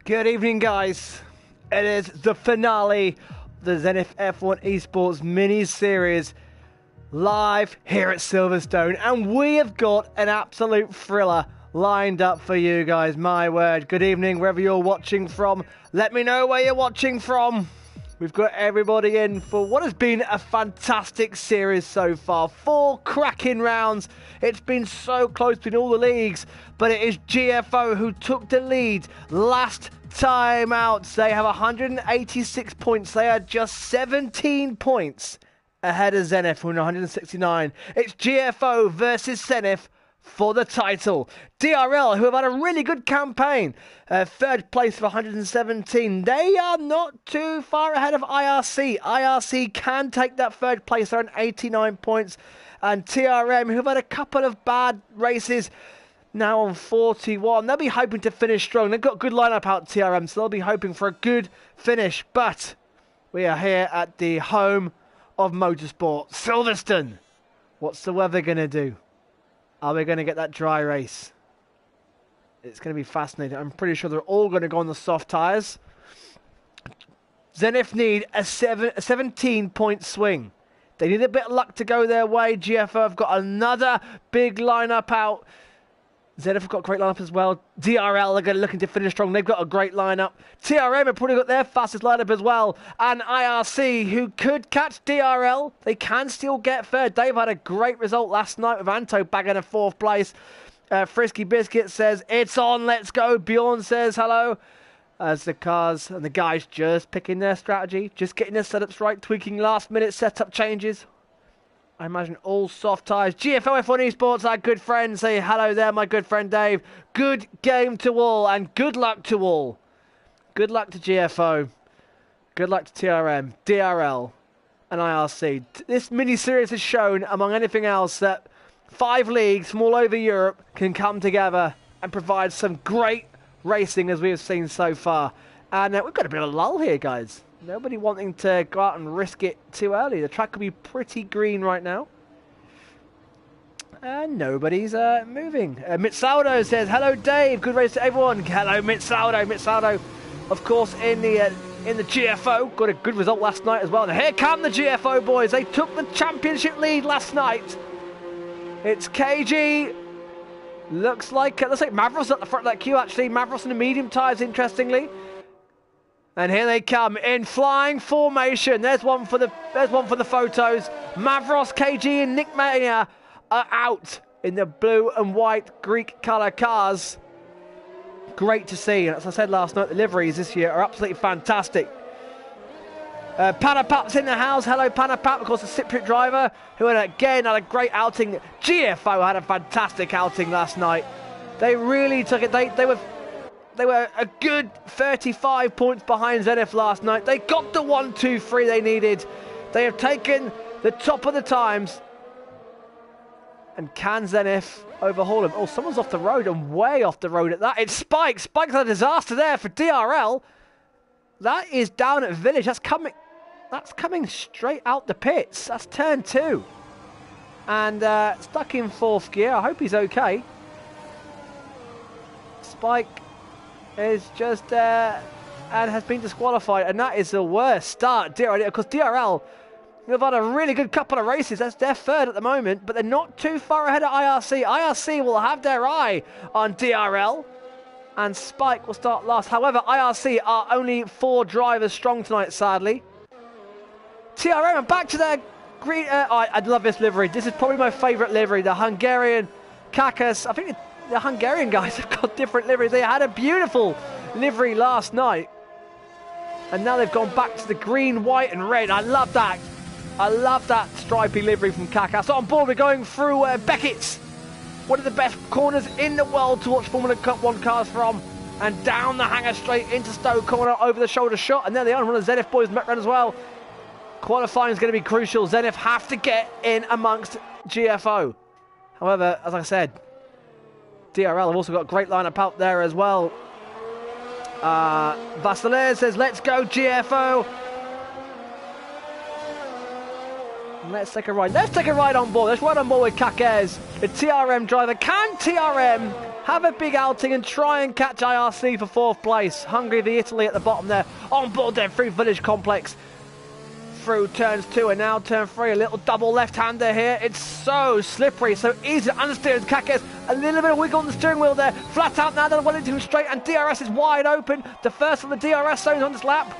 Good evening, guys. It is the finale of the Zenith F1 Esports mini-series live here at Silverstone, and we have got an absolute thriller lined up for you guys. My word. Good evening, wherever you're watching from. Let me know where you're watching from. We've got everybody in for what has been a fantastic series so far. 4 cracking rounds. It's been so close between all the leagues, but it is GFO who took the lead last time out. They have 186 points. They are just 17 points ahead of Zenith, who are 169. It's GFO versus Zenith for the title. DRL, who have had a really good campaign, third place for 117. They are not too far ahead of IRC. IRC can take that third place. They're on 89 points. And TRM, who have had a couple of bad races, now on 41. They'll be hoping to finish strong. They've got a good lineup out, TRM, so they'll be hoping for a good finish. But we are here at the home of motorsport, Silverstone. What's the weather going to do? Are we going to get that dry race? It's going to be fascinating. I'm pretty sure they're all going to go on the soft tyres. Zenith need a 17-point swing. They need a bit of luck to go their way. GFO have got another big lineup out. Zenith have got a great lineup as well. DRL are looking to finish strong. They've got a great lineup. TRM have probably got their fastest lineup as well. And IRC, who could catch DRL, they can still get third. They've had a great result last night with Anto bagging a 4th place. Frisky Biscuit says, it's on, let's go. Bjorn says hello. As the cars and the guys just picking their strategy, just getting their setups right, tweaking last-minute setup changes. I imagine all soft tyres. GFO F1 Esports, our good friend. Say hello there, my good friend Dave. Good game to all, and good luck to all. Good luck to GFO. Good luck to TRM, DRL, and IRC. This mini-series has shown, among anything else, that 5 leagues from all over Europe can come together and provide some great racing, as we have seen so far. And we've got a bit of a lull here, guys. Nobody wanting to go out and risk it too early. The track could be pretty green right now. And nobody's moving. Mitsaldo says, hello Dave, good race to everyone. Hello Mitsaldo. Mitsaldo, of course, in the GFO, got a good result last night as well. And here come the GFO boys. They took the championship lead last night. It's KG. Looks like Mavros at the front of that queue, actually. Mavros in the medium tyres, interestingly. And here they come in flying formation. There's one for the photos. Mavros, KG, and Nick Maya are out in the blue and white Greek colour cars. Great to see. And as I said last night, the liveries this year are absolutely fantastic. Panapap's in the house. Hello, Panapap, of course, the Cypriot driver, who had a great outing. GFO had a fantastic outing last night. They really took it. They were a good 35 points behind Zenith last night. They got the 1, 2, 3 they needed. They have taken the top of the times. And can Zenith overhaul them? Oh, someone's off the road and way off the road at that. It's Spike. Spike's a disaster there for DRL. That is down at Village. That's coming straight out the pits. That's turn 2. And stuck in 4th gear. I hope he's okay. Spike is just and has been disqualified, and that is the worst start. DRL, because DRL have had a really good couple of races. That's their third at the moment, but they're not too far ahead of IRC. IRC will have their eye on DRL, and Spike will start last. However, IRC are only 4 drivers strong tonight, sadly. TRM are back to their green. I love this livery. This is probably my favourite livery, the Hungarian Kakas. I think the Hungarian guys have got different liveries. They had a beautiful livery last night, and now they've gone back to the green, white and red. I love that. I love that stripy livery from Kakas. So on board, we're going through Beckett's, one of the best corners in the world to watch Formula Cup 1 cars from, and down the hanger straight into Stowe corner, over the shoulder shot, and there they are. One of the Zenith boys met run as well. Qualifying is going to be crucial. Zenith have to get in amongst GFO. However, as I said, DRL have also got a great lineup out there as well. Vasilier says, let's go GFO. Let's take a ride. Let's take a ride on board. Let's ride on board with Kakez, the TRM driver. Can TRM have a big outing and try and catch IRC for 4th place? Hungary v Italy at the bottom there. On board there through Village Complex. Through turns 2 and now turn 3. A little double left-hander here. It's so slippery, so easy to understeer. Kakez, a little bit of wiggle on the steering wheel there. Flat out now, down Wellington straight, and DRS is wide open. The first of the DRS zones on this lap.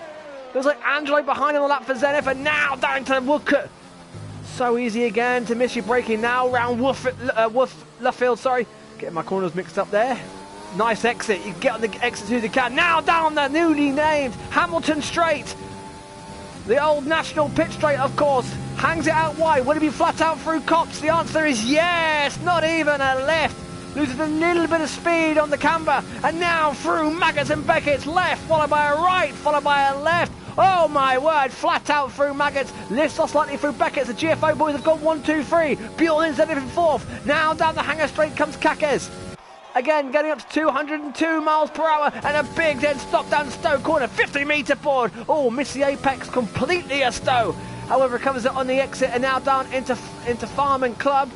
Looks like Angelo behind on the lap for Zenith, and now down to Woodcote. So easy again to miss your braking now. Round Luffield, sorry. Getting my corners mixed up there. Nice exit. You get on the exit as you can. Now down the newly named Hamilton Straight. The old national pit straight, of course. Hangs it out wide. Will it be flat out through Copse? The answer is yes. Not even a left. Loses a little bit of speed on the camber. And now through Maggots and Beckett's left, followed by a right, followed by a left. Oh my word, flat out through Maggots, lifts off slightly through Beckett's. The GFO boys have gone 1, 2, 3. Bjorn in 4th. Now down the hanger straight comes Kakez. Again, getting up to 202 miles per hour, and a big dead stop down Stowe corner, 50-metre board. Oh, missed the apex completely a Stowe. However, recovers it on the exit, and now down into Farm and Club.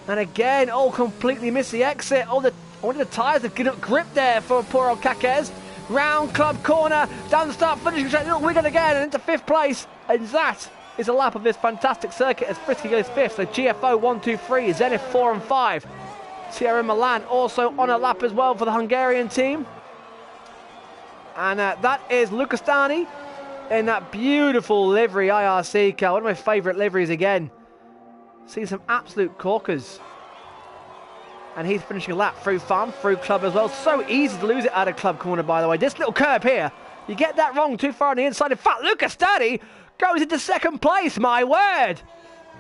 And again, completely missed the exit. One of the tyres have got grip there for poor old Kakez. Round Club corner, down the start, finishing straight, little wiggle again, and into 5th place. And that is a lap of this fantastic circuit as Frisky goes 5th. So GFO 1, 2, 3, Zenith 4 and 5. TRM Milan also on a lap as well for the Hungarian team. And that is Lukastani in that beautiful livery IRC car. One of my favourite liveries again. See some absolute corkers. And he's finishing a lap through Farm, through Club as well. So easy to lose it out of Club corner, by the way. This little curb here, you get that wrong too far on the inside. In fact, Lukastani goes into 2nd place, my word.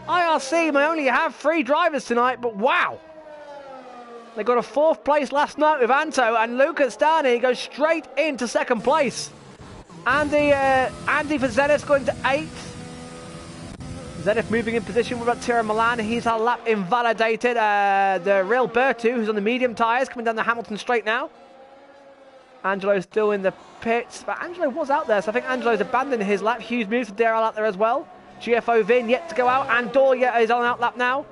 IRC may only have 3 drivers tonight, but wow. They got a 4th place last night with Anto, and Lukastani goes straight into 2nd place. Andy for Zenith going to 8th. Zenith moving in position with TRM Milan. He's had a lap invalidated. The real Bertu, who's on the medium tyres, coming down the Hamilton straight now. Angelo's still in the pits, but Angelo was out there, so I think Angelo's abandoned his lap. Hughes moves to Daryl out there as well. GFO Vin yet to go out, and Doria is on out lap now.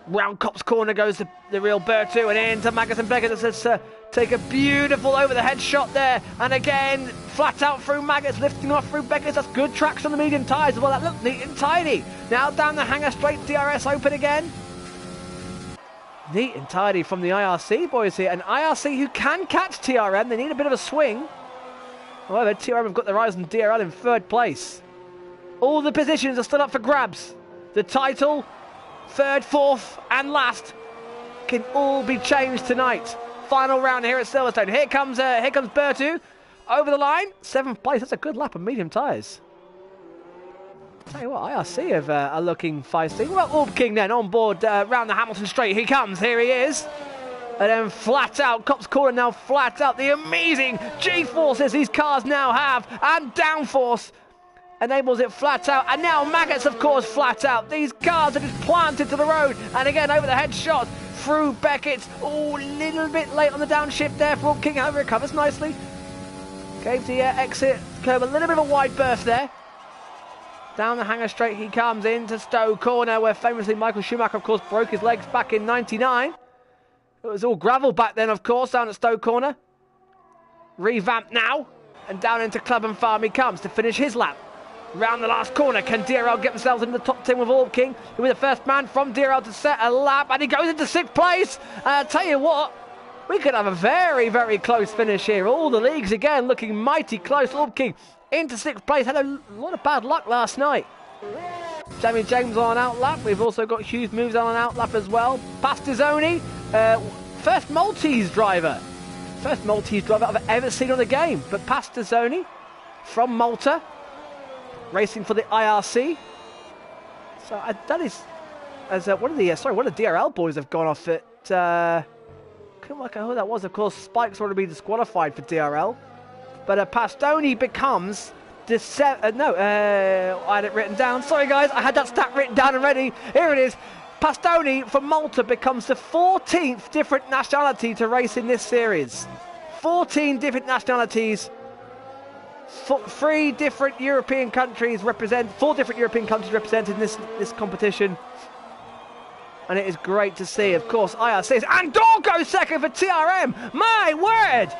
Round Copse corner goes the real Bertu, and into Maggots and Beckett. Let's take a beautiful over-the-head shot there. And again, flat out through Maggots, lifting off through Beckett. That's good traction on the medium tyres as well. That looked neat and tidy. Now down the hanger straight, DRS open again. Neat and tidy from the IRC boys here. And IRC who can catch TRM. They need a bit of a swing. However, TRM have got their eyes on DRL in 3rd place. All the positions are still up for grabs. The title, 3rd, 4th and last can all be changed tonight. Final round here at Silverstone. Here comes Bertu over the line. 7th place. That's a good lap of medium tyres. Tell you what, IRC are looking feisty. Well, Orb King then on board round the Hamilton straight. He comes. Here he is. And then flat out, Copse corner now flat out. The amazing G-forces these cars now have, and downforce enables it flat out. And now Maggots, of course, flat out. These cars are just planted to the road. And again, over the head shot through Beckett. Oh, a little bit late on the downshift there for King. However, recovers nicely. Gave the exit curve a little bit of a wide berth there. Down the hanger straight he comes into Stowe corner, where famously Michael Schumacher, of course, broke his legs back in '99. It was all gravel back then, of course, down at Stowe corner. Revamped now, and down into Club and Farm he comes to finish his lap. Round the last corner, can DRL get themselves into the top 10 with Orb King, who is the first man from DRL to set a lap, and he goes into 6th place. And I'll tell you what, we could have a very, very close finish here. All the leagues again looking mighty close. Orb King into 6th place, had a lot of bad luck last night. Jamie James on an outlap. We've also got Hughes moves on an outlap as well. Pastizzoni, first Maltese driver I've ever seen on the game. But Pastizzoni from Malta, racing for the IRC. So that is, as one of the DRL boys have gone off it. Couldn't work out who that was. Of course, Spike's already been disqualified for DRL. But Pastoni becomes I had it written down. Sorry guys, I had that stat written down already. Here it is. Pastoni from Malta becomes the 14th different nationality to race in this series. 14 different nationalities Four different European countries represented in this competition. And it is great to see, of course, IRC. And Dorgo second for TRM. My word!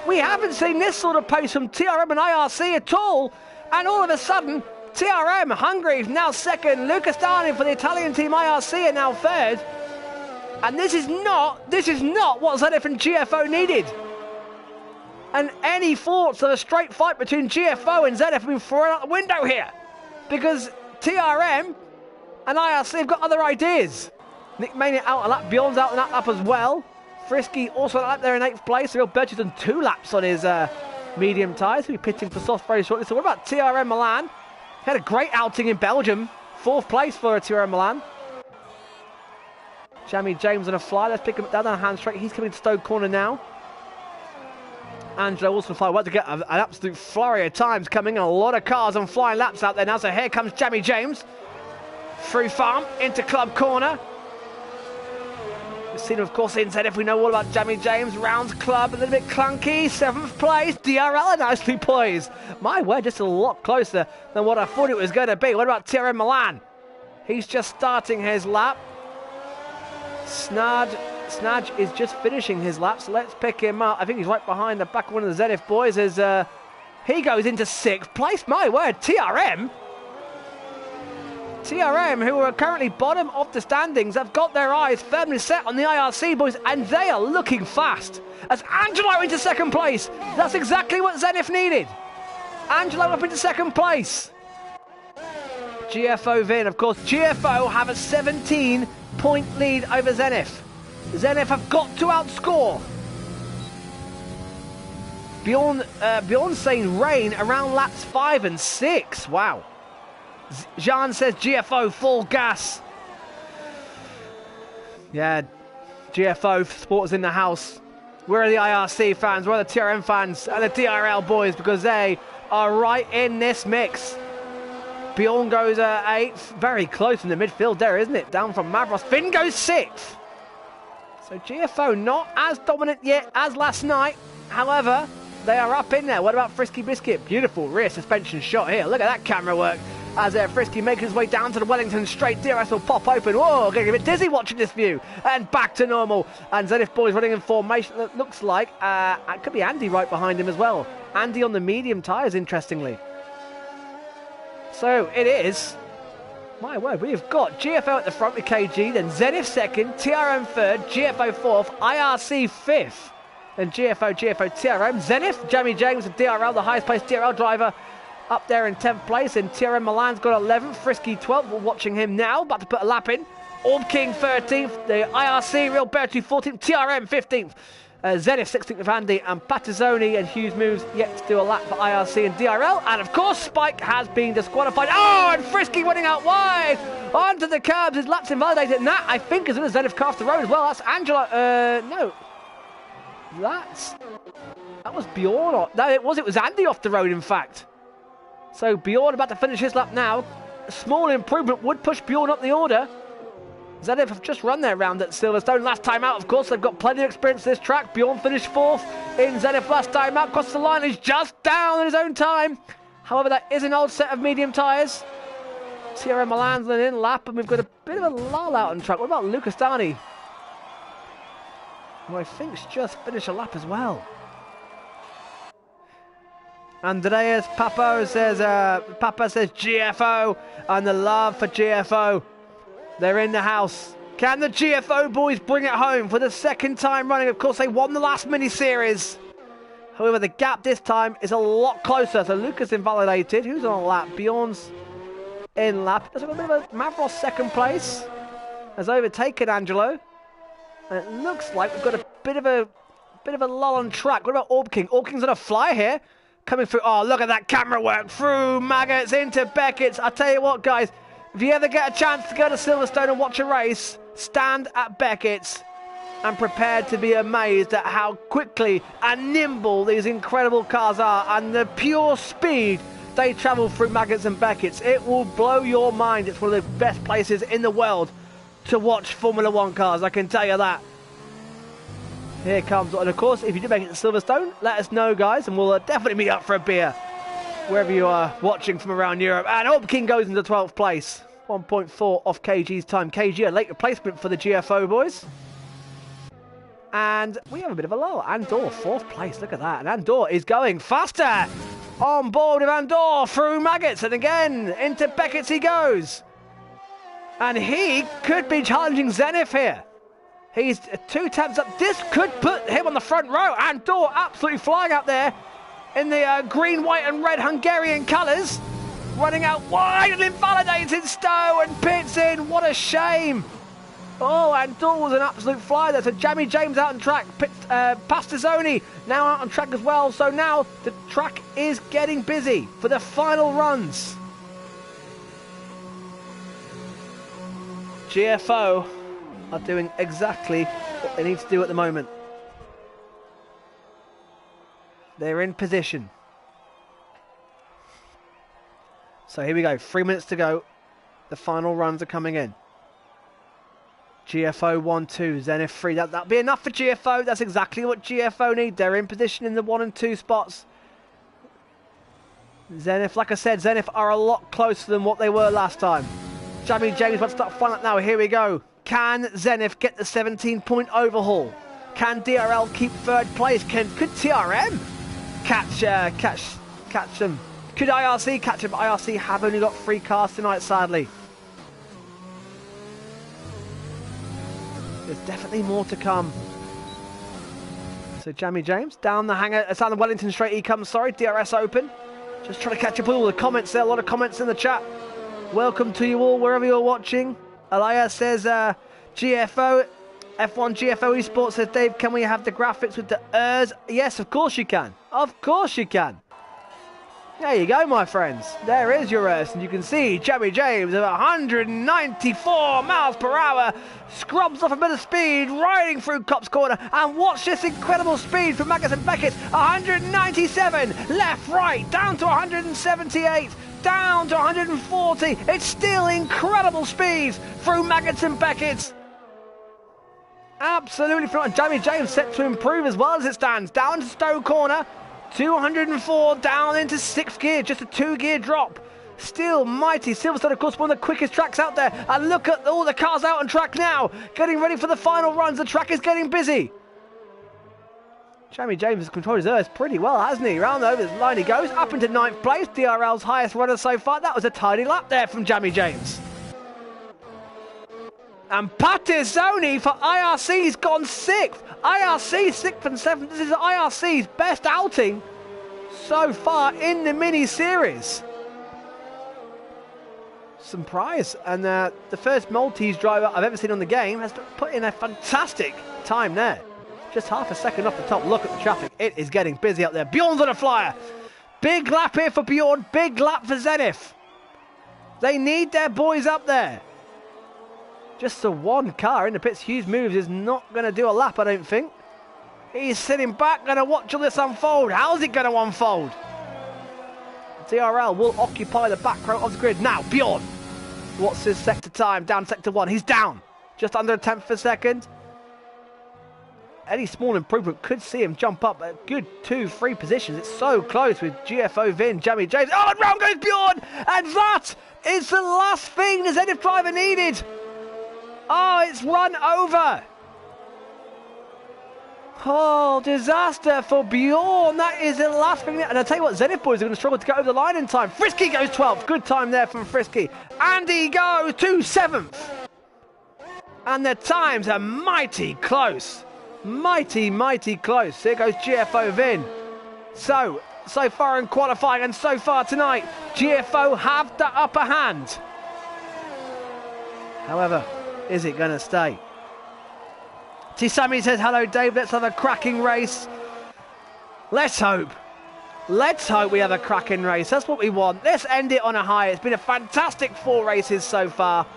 We haven't seen this sort of pace from TRM and IRC at all. And all of a sudden, TRM, Hungary, now second. Lucas Darling for the Italian team, IRC, are now third. And this is not what ZF and GFO needed. And any thoughts of a straight fight between GFO and ZF have been thrown out the window here. Because TRM and IRC have got other ideas. Nick Mania out a lap, Bjorn's out on that lap as well. Frisky also out there in 8th place. Real Birch has done 2 laps on his medium tyres. He'll be pitting for soft very shortly. So what about TRM Milan? Had a great outing in Belgium. 4th place for TRM Milan. Jamie James on a fly. Let's pick him down on hand straight. He's coming to Stoke Corner now. Angelo also fly. About to get an absolute flurry of times coming. A lot of cars on flying laps out there now. So here comes Jamie James. Through farm into Club Corner. We've seen him, of course, in ZF. We know all about Jamie James. Rounds Club, a little bit clunky. 7th place. DRL nicely poised. My word, just a lot closer than what I thought it was going to be. What about TRM Milan? He's just starting his lap. Snadge is just finishing his lap, so let's pick him up. I think he's right behind the back of one of the ZF boys as he goes into 6th place. My word, TRM, who are currently bottom of the standings, have got their eyes firmly set on the IRC boys, and they are looking fast. As Angelo into 2nd place. That's exactly what Zenith needed. Angelo up into 2nd place. GFO Vin, of course. GFO have a 17-point lead over Zenith. Zenith have got to outscore. Bjorn saying rain around laps 5 and 6. Wow. Jean says GFO full gas. Yeah, GFO supporters in the house. Where are the IRC fans? Where are the TRM fans and the DRL boys? Because they are right in this mix. Bjorn goes 8th. Very close in the midfield there, isn't it? Down from Mavros. Finn goes 6th. So GFO not as dominant yet as last night. However, they are up in there. What about Frisky Biscuit? Beautiful rear suspension shot here. Look at that camera work. As Frisky makes his way down to the Wellington straight. DRS will pop open. Whoa, getting a bit dizzy watching this view. And back to normal. And Zenith boys running in formation. That looks like it could be Andy right behind him as well. Andy on the medium tyres, interestingly. So it is. My word, we've got GFO at the front with KG, then Zenith 2nd, TRM 3rd, GFO 4th, IRC 5th. Then GFO, TRM, Zenith, Jamie James and DRL, the highest placed DRL driver, up there in 10th place. And TRM Milan's got 11th, Frisky 12th. We're watching him now, about to put a lap in. Orb King 13th, the IRC, Real Bertie 14th, TRM 15th. Zenith 16th with Andy, and Patizzoni and Hughes moves yet to do a lap for IRC and DRL. And of course, Spike has been disqualified. Oh, and Frisky running out wide onto the curbs. His lap's invalidated. And that, I think, is in the Zenith car off the road as well. That's Angelo. No. That was Bjorn. No, it was Andy off the road, in fact. So Bjorn about to finish his lap now. A small improvement would push Bjorn up the order. Zenith have just run their round at Silverstone last time out. Of course, they've got plenty of experience this track. Bjorn finished 4th in Zenith last time out. Across the line, he's just down in his own time. However, that is an old set of medium tyres. TRM Milan's an in lap, and we've got a bit of a lull out on track. What about Lucas Dani, who I think's just finished a lap as well? Andreas Papa says GFO, and the love for GFO. They're in the house. Can the GFO boys bring it home for the 2nd time running? Of course, they won the last mini-series. However, the gap this time is a lot closer. So Lucas invalidated. Who's on a lap? Bjorn's in lap. There's a bit of a Mavros 2nd place. Has overtaken Angelo. And it looks like we've got a bit of a lull on track. What about Orb King? Orb King's on a fly here. Coming through. Oh, look at that camera work. Through Maggots into Beckett's. I tell you what, guys. If you ever get a chance to go to Silverstone and watch a race, stand at Beckett's and prepare to be amazed at how quickly and nimble these incredible cars are and the pure speed they travel through Maggots and Beckett's. It will blow your mind. It's one of the best places in the world to watch Formula One cars, I can tell you that. Here comes, and of course, if you do make it to Silverstone, let us know, guys, and we'll definitely meet up for a beer. wherever you are watching from around Europe. And Hopkin goes into 12th place. 1.4 off KG's time. KG, a late replacement for the GFO boys. And we have a bit of a lull. Andor, 4th place. Look at that. And Andor is going faster. On board with Andor through Maggots. And again, into Beckett's he goes. And he could be challenging Zenith here. He's 2 taps up. This could put him on the front row. Andor absolutely flying out there in the green, white and red Hungarian colours. Running out wide and invalidates in Stowe and pits in. What a shame. Oh, Andor was an absolute flyer there. So Jamie James out on track. Pastazoni now out on track as well. So now the track is getting busy for the final runs. GFO are doing exactly what they need to do at the moment. They're in position. So here we go, 3 minutes to go. The final runs are coming in. GFO 1-2, Zenith 3. That'll be enough for GFO. That's exactly what GFO need. They're in position in the 1 and 2 spots. Zenith, like I said, Zenith are a lot closer than what they were last time. Jamie James wants to start flying up now. Here we go. Can Zenith get the 17-point overhaul? Can DRL keep 3rd place? Could TRM catch them? Could IRC catch them? IRC have only got 3 cars tonight, sadly. There's definitely more to come. So Jamie James down the hangar, down the Wellington Straight he comes, sorry, DRS open. Just trying to catch up with all the comments there, a lot of comments in the chat. Welcome to you all, wherever you're watching. Alaya says, GFO, F1 GFO Esports says, Dave, can we have the graphics with the ERS? Yes, of course you can. Of course you can. There you go, my friends. There is your ERS, and you can see Jamie James at 194 miles per hour, scrubs off a bit of speed, riding through Copse Corner, and watch this incredible speed from Maggots and Beckett. 197, left, right, down to 178, down to 140. It's still incredible speeds through Maggots and Beckett. Absolutely front. Jamie James set to improve as well as it stands. Down to Stowe Corner. 204 down into 6th gear, just a 2-gear drop. Still mighty. Silverstone, of course, one of the quickest tracks out there. And look at all the cars out on track now, getting ready for the final runs. The track is getting busy. Jamie James has controlled his ERS pretty well, hasn't he? Round over the line he goes, up into 9th place. DRL's highest runner so far. That was a tidy lap there from Jamie James. And Patizoni for IRC's gone 6th. IRC 6th and 7th. This is IRC's best outing so far in the mini-series. Surprise. And the first Maltese driver I've ever seen on the game has put in a fantastic time there. Just half a second off the top. Look at the traffic. It is getting busy up there. Bjorn's on a flyer. Big lap here for Bjorn. Big lap for Zenith. They need their boys up there. Just the one car in the pits. Hughes moves is not going to do a lap, I don't think. He's sitting back, going to watch all this unfold. How's it going to unfold? DRL will occupy the back row of the grid. Now, Bjorn. What's his sector time? Down sector 1. He's down. Just under a tenth of a second. Any small improvement could see him jump up a good 2-3 positions. It's so close with GFO Vin, Jamie James. Oh, and round goes Bjorn! And that is the last thing the Zenith driver needed. Oh, it's run over. Oh, disaster for Bjorn. That is the last thing. And I'll tell you what, Zenith boys are going to struggle to get over the line in time. Frisky goes 12th. Good time there from Frisky. Andy goes to 7th. And the times are mighty close. Mighty, mighty close. Here goes GFO Vin. So far in qualifying and so far tonight, GFO have the upper hand. However, is it going to stay? T-Sammy says, hello Dave, let's have a cracking race. Let's hope. Let's hope we have a cracking race. That's what we want. Let's end it on a high. It's been a fantastic 4 races so far.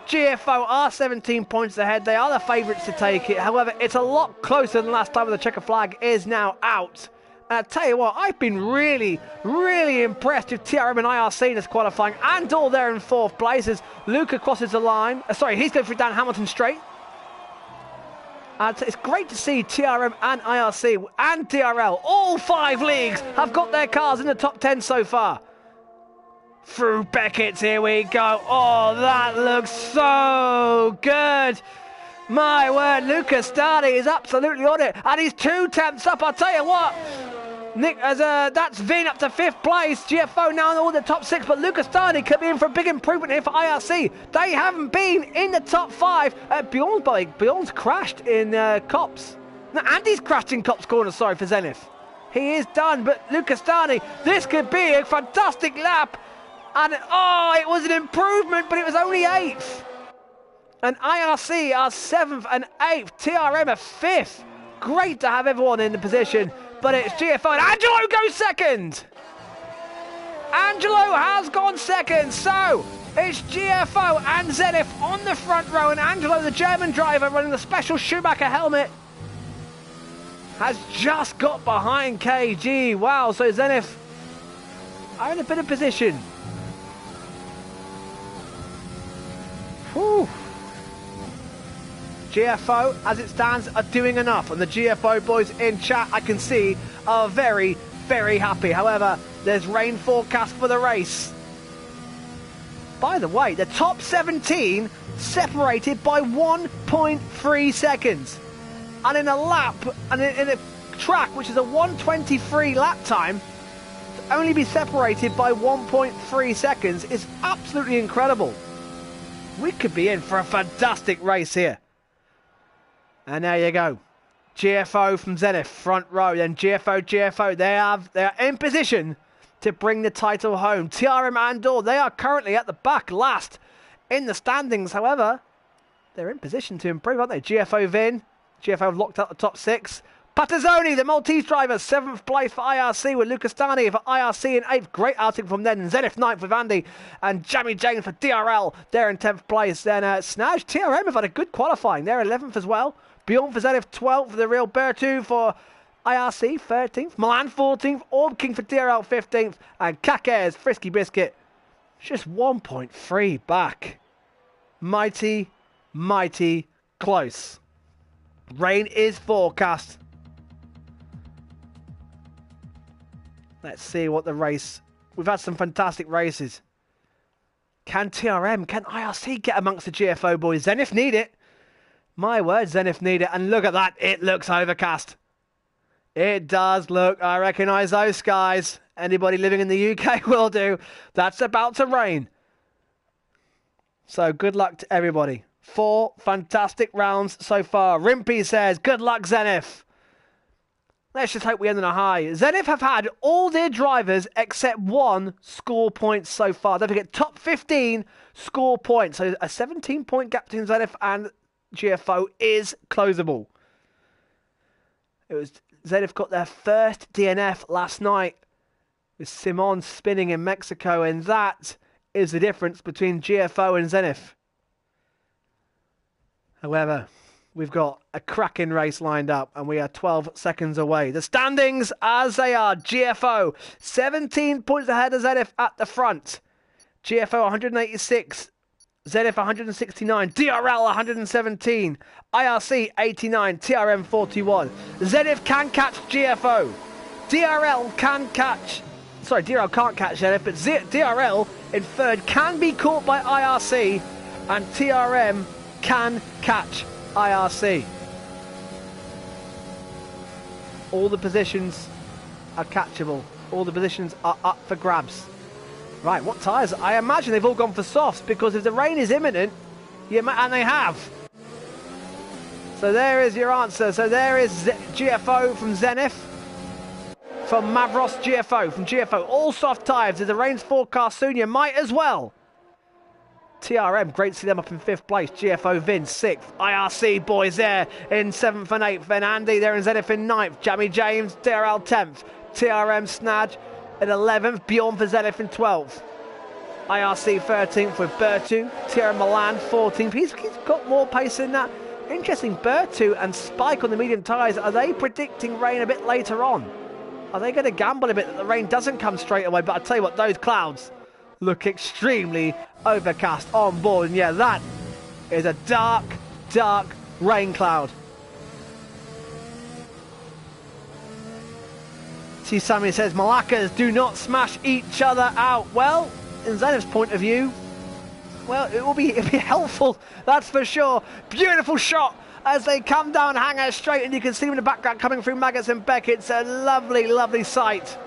GFO are 17 points ahead. They are the favourites to take it. However, it's a lot closer than last time. The checker flag is now out. And I tell you what, I've been really, really impressed with TRM and IRC in this qualifying. Andor there in 4th place as Luca crosses the line. He's going through down Hamilton Straight. And it's great to see TRM and IRC and DRL, all 5 leagues, have got their cars in the top 10 so far. Through Beckett's, here we go. Oh, that looks so good. My word, Lucas Stardy is absolutely on it. And he's 2 tenths up, I'll tell you what. Nick, that's Vin up to 5th place. GFO now in all the top 6, but Lucas Stardy could be in for a big improvement here for IRC. They haven't been in the top 5 at Bjorn's bike. Bjorn's crashed in Cops. No, Andy's crashed in Cops corner, sorry, for Zenith. He is done, but Lucas Stardy, this could be a fantastic lap. And, oh, it was an improvement, but it was only 8th. And IRC are 7th and 8th. TRM are 5th. Great to have everyone in the position. But it's GFO and Angelo goes second. Angelo has gone second. So it's GFO and Zenith on the front row. And Angelo, the German driver running the special Schumacher helmet, has just got behind KG. Wow, so Zenith are in a bit of position. Whew. GFO, as it stands, are doing enough. And the GFO boys in chat, I can see, are very, very happy. However, there's rain forecast for the race. By the way, the top 17 separated by 1.3 seconds. And in a lap, and in a track which is a 1:23 lap time, to only be separated by 1.3 seconds is absolutely incredible. We could be in for a fantastic race here. And there you go. GFO from Zenith, front row. Then GFO. They are in position to bring the title home. TRM Andor, they are currently at the back, last in the standings. However, they're in position to improve, aren't they? GFO Vin. GFO have locked up the top 6. Patazzoni, the Maltese driver, 7th place for IRC with Lucas Stani for IRC in 8th. Great outing from them. And Zenith 9th with Andy. And Jamie James for DRL, they're in 10th place. Then Snaj, TRM have had a good qualifying. They're 11th as well. Bjorn for Zenith 12th for the real Bertu for IRC 13th. Milan 14th. Orb King for DRL 15th. And Kakez, Frisky Biscuit, just 1.3 back. Mighty, mighty close. Rain is forecast. Let's see what the race... We've had some fantastic races. Can TRM, can IRC get amongst the GFO boys? Zenith need it. My word, Zenith need it. And look at that. It looks overcast. It does look. I recognise those skies. Anybody living in the UK will do. That's about to rain. So good luck to everybody. 4 fantastic rounds so far. Rimpy says, good luck, Zenith. Let's just hope we end on a high. Zenith have had all their drivers except 1 score points so far. Don't forget, top 15 score points. So a 17-point gap between Zenith and GFO is closable. It was Zenith got their first DNF last night with Simon spinning in Mexico, and that is the difference between GFO and Zenith. However, we've got a cracking race lined up, and we are 12 seconds away. The standings as they are: GFO 17 points ahead of Zenith at the front. GFO 186. Zenith 169, DRL 117, IRC 89, TRM 41. Zenith can catch GFO. DRL can catch... Sorry, DRL can't catch Zenith, but DRL in 3rd can be caught by IRC, and TRM can catch IRC. All the positions are catchable. All the positions are up for grabs. Right, what tyres? I imagine they've all gone for softs, because if the rain is imminent, and they have. So there is your answer. So there is GFO from Zenith. From Mavros, GFO. From GFO, all soft tyres. If the rain's forecast soon, you might as well. TRM, great to see them up in 5th place. GFO Vin, 6th. IRC boys there in 7th and 8th. Then Andy there in Zenith in 9th. Jamie James, DRL 10th. TRM Snadge at 11th, Bjorn for Zenith in 12th. IRC 13th with Bertu. TRM Milan 14th. He's got more pace in that. Interesting, Bertu and Spike on the medium tyres. Are they predicting rain a bit later on? Are they going to gamble a bit that the rain doesn't come straight away? But I'll tell you what, those clouds look extremely overcast on board. And yeah, that is a dark, dark rain cloud. See, Sammy says, Malakas do not smash each other out. Well, in Zenith's point of view, well, it'll be helpful, that's for sure. Beautiful shot as they come down Hanger straight, and you can see them in the background coming through Maggots and Beckett. It's a lovely, lovely sight.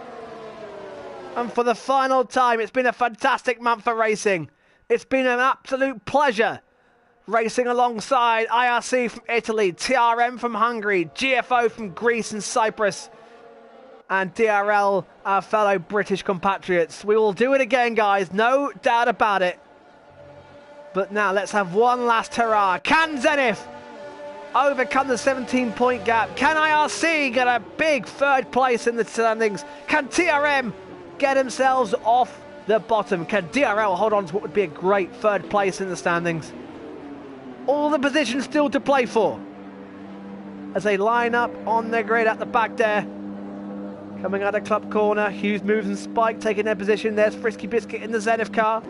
And for the final time, it's been a fantastic month for racing. It's been an absolute pleasure racing alongside IRC from Italy, TRM from Hungary, GFO from Greece and Cyprus, and DRL, our fellow British compatriots. We will do it again, guys, no doubt about it. But now let's have one last hurrah. Can Zenith overcome the 17-point gap? Can IRC get a big third place in the standings? Can TRM get themselves off the bottom? Can DRL hold on to what would be a great third place in the standings? All the positions still to play for as they line up on their grid at the back there. Coming out of club corner, Hughes moves and Spike taking their position. There's Frisky Biscuit in the Zenith car.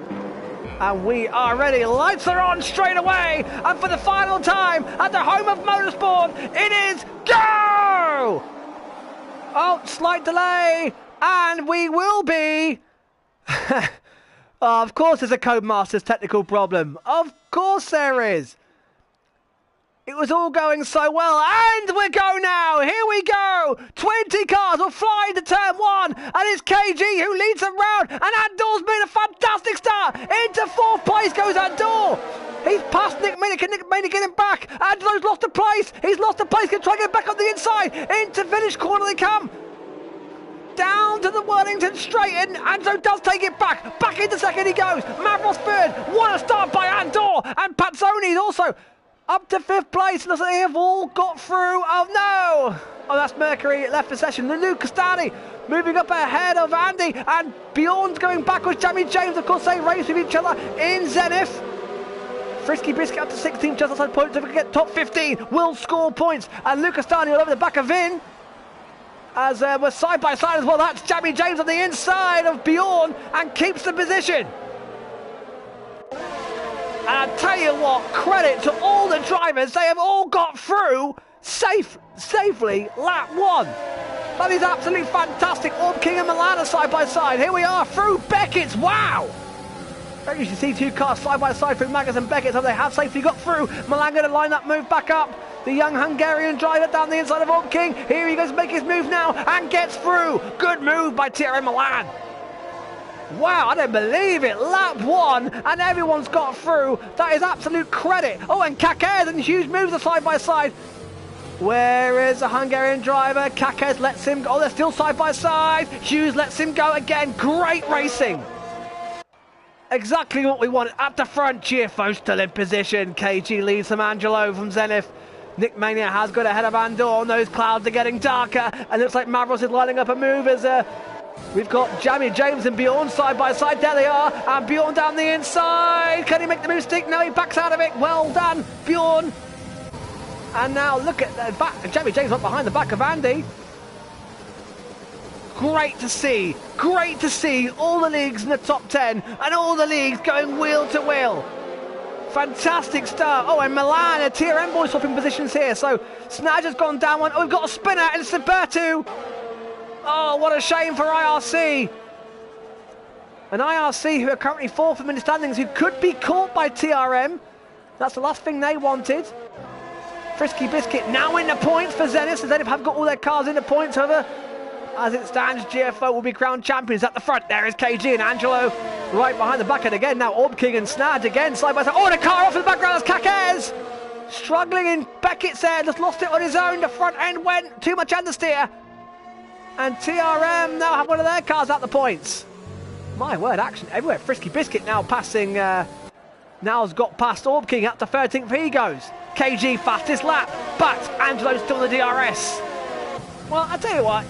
And we are ready. Lights are on straight away. And for the final time at the home of motorsport, it is go! Oh, slight delay. And we will be... of course there's a Codemasters technical problem. Of course there is. It was all going so well, and we go now. Here we go. 20 cars will fly into turn one, and it's KG who leads them round. And Andor's made a fantastic start. Into fourth place goes Andor. He's past Nick Minick, Nick Minick getting back. Andor's lost a place. He's lost a place. Can try to get back on the inside. Into finish corner they come. Down to the Worthington straight, and Anzo does take it back. Back into second he goes. Mavros third. What a start by Andor, and Pazzoni's also up to fifth place. Looks like they have all got through. Oh no! Oh, that's Mercury left the session. Lulu Castani moving up ahead of Andy, and Bjorn's going backwards. Jamie James, of course, they race with each other in Zenith. Frisky Biscuit up to 16, just outside points. If we get top 15, will score points. And Lucas Stani all over the back of Vin. As we're side by side as well. That's Jamie James on the inside of Bjorn and keeps the position. And I tell you what, credit to all the drivers. They have all got through safely lap one. That is absolutely fantastic. Orb King and Milan are side by side. Here we are through Beckett's. Wow. Don't usually see two cars side by side through Maggots and Beckett, so they have safely got through. Milan going to line up, move back up. The young Hungarian driver down the inside of Orb King. Here he goes to make his move now and gets through. Good move by TRM Milan. Wow, I don't believe it. Lap one, and everyone's got through. That is absolute credit. Oh, and Kakez and Hughes moves the side by side. Where is the Hungarian driver? Kakez lets him go. Oh, they're still side by side. Hughes lets him go again. Great racing. Exactly what we wanted. At the front, GFO still in position. KG leads from Angelo from Zenith. Nick Mania has got ahead of Andor. Those clouds are getting darker, and looks like Mavros is lining up a move as we've got Jamie James and Bjorn side by side. There they are, and Bjorn down the inside. Can he make the move stick? No, he backs out of it. Well done, Bjorn. And now look at the back. Jamie James up behind the back of Andy. Great to see. Great to see all the leagues in the top 10 and all the leagues going wheel to wheel. Fantastic start. Oh, and Milan, a TRM boy swapping positions here. So Snadge has gone down one. Oh, we've got a spinner, and it's Bertu. Oh, what a shame for IRC. An IRC who are currently fourth in the standings, who could be caught by TRM. That's the last thing they wanted. Frisky Biscuit now in the points for Zenith. So Zenith have got all their cars in the points. However, as it stands, GFO will be crowned champions at the front. There is KG and Angelo right behind the back end again. Now Orb King and Snadge again side by side. Oh, and a car off in the background. That's Kakez. Struggling in Beckett's there. Just lost it on his own. The front end went too much understeer. And TRM now have one of their cars at the points. My word, action everywhere. Frisky Biscuit now passing, now's got past Orb King up to 13th. He goes. KG fastest lap, but Angelo's still in the DRS. Well, I tell you what,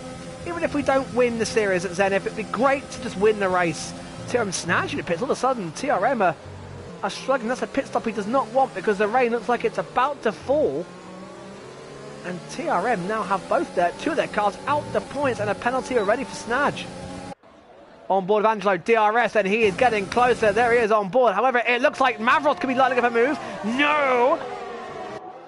even if we don't win the series at Zenith, it'd be great to just win the race. TRM Snadge in the pits. All of a sudden, TRM are struggling. That's a pit stop he does not want because the rain looks like it's about to fall. And TRM now have two of their cars out the points and a penalty already for Snadge. On board of Angelo, DRS, and he is getting closer. There he is on board. However, it looks like Mavros could be lining up a move. No!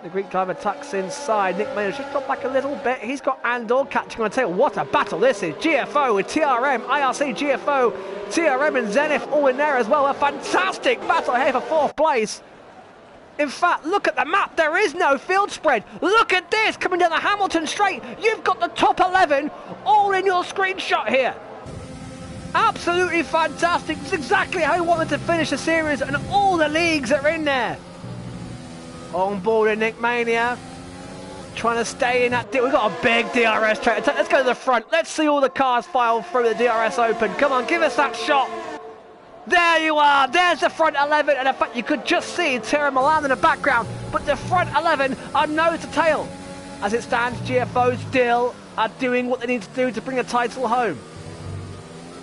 The Greek driver tucks inside. Nick Maynard's just dropped back a little bit. He's got Andor catching on the tail. What a battle this is. GFO with TRM, IRC, GFO, TRM and Zenith all in there as well. A fantastic battle here for 4th place. In fact, look at the map. There is no field spread. Look at this coming down the Hamilton Straight. You've got the top 11 all in your screenshot here. Absolutely fantastic. It's exactly how he wanted to finish the series, and all the leagues are in there. On board with Nick Mania, trying to stay in that. We've got a big DRS track. Let's go to the front. Let's see all the cars file through the DRS Open. Come on, give us that shot. There you are. There's the front 11, and in fact, you could just see Tierra Milan in the background. But the front 11 are nose to tail. As it stands, GFO still are doing what they need to do to bring the title home.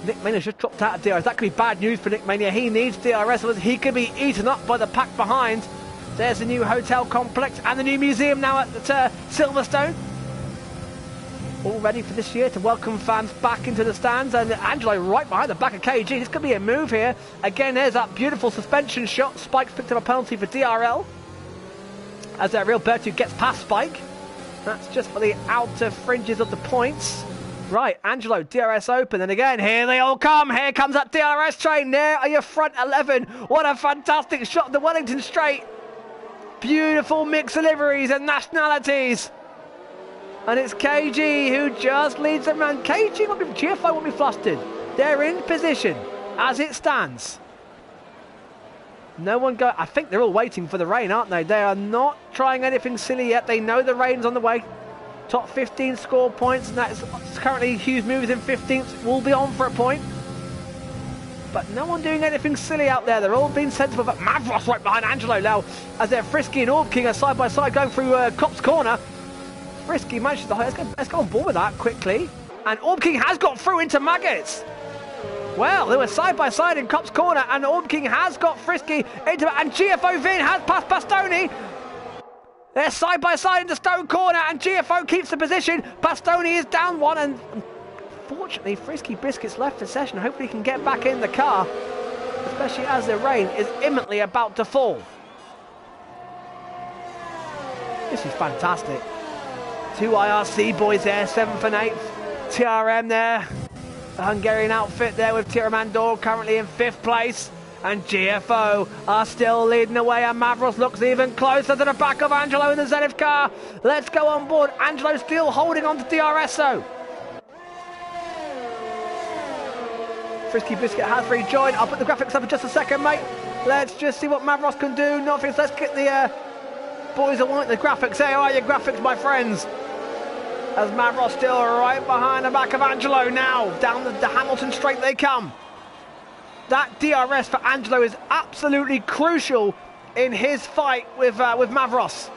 Nick Mania just dropped out of DRS. That could be bad news for Nick Mania. He needs DRS, or he could be eaten up by the pack behind. There's the new hotel complex and the new museum now at Silverstone. All ready for this year to welcome fans back into the stands. And Angelo right behind the back of KG. This could be a move here. Again, there's that beautiful suspension shot. Spike's picked up a penalty for DRL. As Real Bertu gets past Spike. That's just for the outer fringes of the points. Right, Angelo, DRS Open, and again, here they all come. Here comes that DRS train. There are your front 11. What a fantastic shot of the Wellington Straight. Beautiful mix of liveries and nationalities. And it's KG who just leads them around. KG won't be, GFO won't be flustered. They're in position as it stands. No one go. I think they're all waiting for the rain, aren't they? They are not trying anything silly yet. They know the rain's on the way. Top 15 score points, and that's currently Hughes Moves in 15th. Will be on for a point. But no one doing anything silly out there. They're all being sensible. But Mavros right behind Angelo now, as they're Frisky and Orb King are side by side going through Copse Corner. Frisky manages to let's go on board with that quickly. And Orb King has got through into Maggots. Well, they were side by side in Copse Corner, and Orb King has got Frisky into, and GFO Vin has passed Bastoni. They're side by side into Stone Corner, and GFO keeps the position. Bastoni is down one, and unfortunately, Frisky Biscuits left the session. Hopefully, he can get back in the car, especially as the rain is imminently about to fall. This is fantastic. 2 IRC boys there, 7th and 8th. TRM there. The Hungarian outfit there with Tiramandor currently in 5th place. And GFO are still leading away, and Mavros looks even closer to the back of Angelo in the Zenith car. Let's go on board. Angelo still holding on to DRS though. Frisky Biscuit has rejoined. I'll put the graphics up in just a second, mate. Let's just see what Mavros can do. Nothing. Let's get the boys that want the graphics. There are your graphics, my friends. As Mavros still right behind the back of Angelo now. Down the Hamilton Straight they come. That DRS for Angelo is absolutely crucial in his fight with Mavros.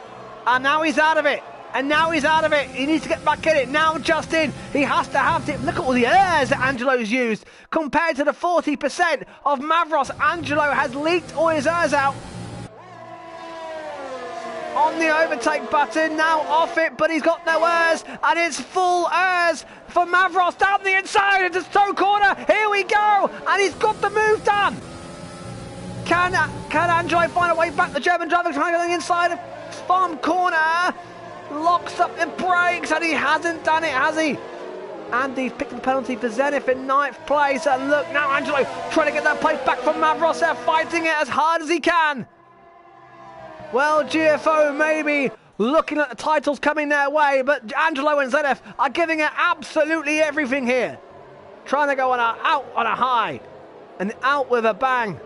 And now he's out of it. And now he's out of it. He needs to get back in it. Now Justin, he has to have it. Look at all the airs that Angelo's used. Compared to the 40% of Mavros, Angelo has leaked all his airs out. On the overtake button, now off it, but he's got no airs, and it's full airs for Mavros down the inside into Stowe Corner. Here we go, and he's got the move done. Can Angelo find a way back? The German driver trying to go inside of Farm Corner, locks up the brakes, and he hasn't done it, has he? And he's picked the penalty for Zenith in 9th place, and look now, Angelo trying to get that place back from Mavros. They're fighting it as hard as he can. Well, GFO maybe looking at the titles coming their way, but Angelo and Zenith are giving it absolutely everything here. Trying to go out on a high and out with a bang.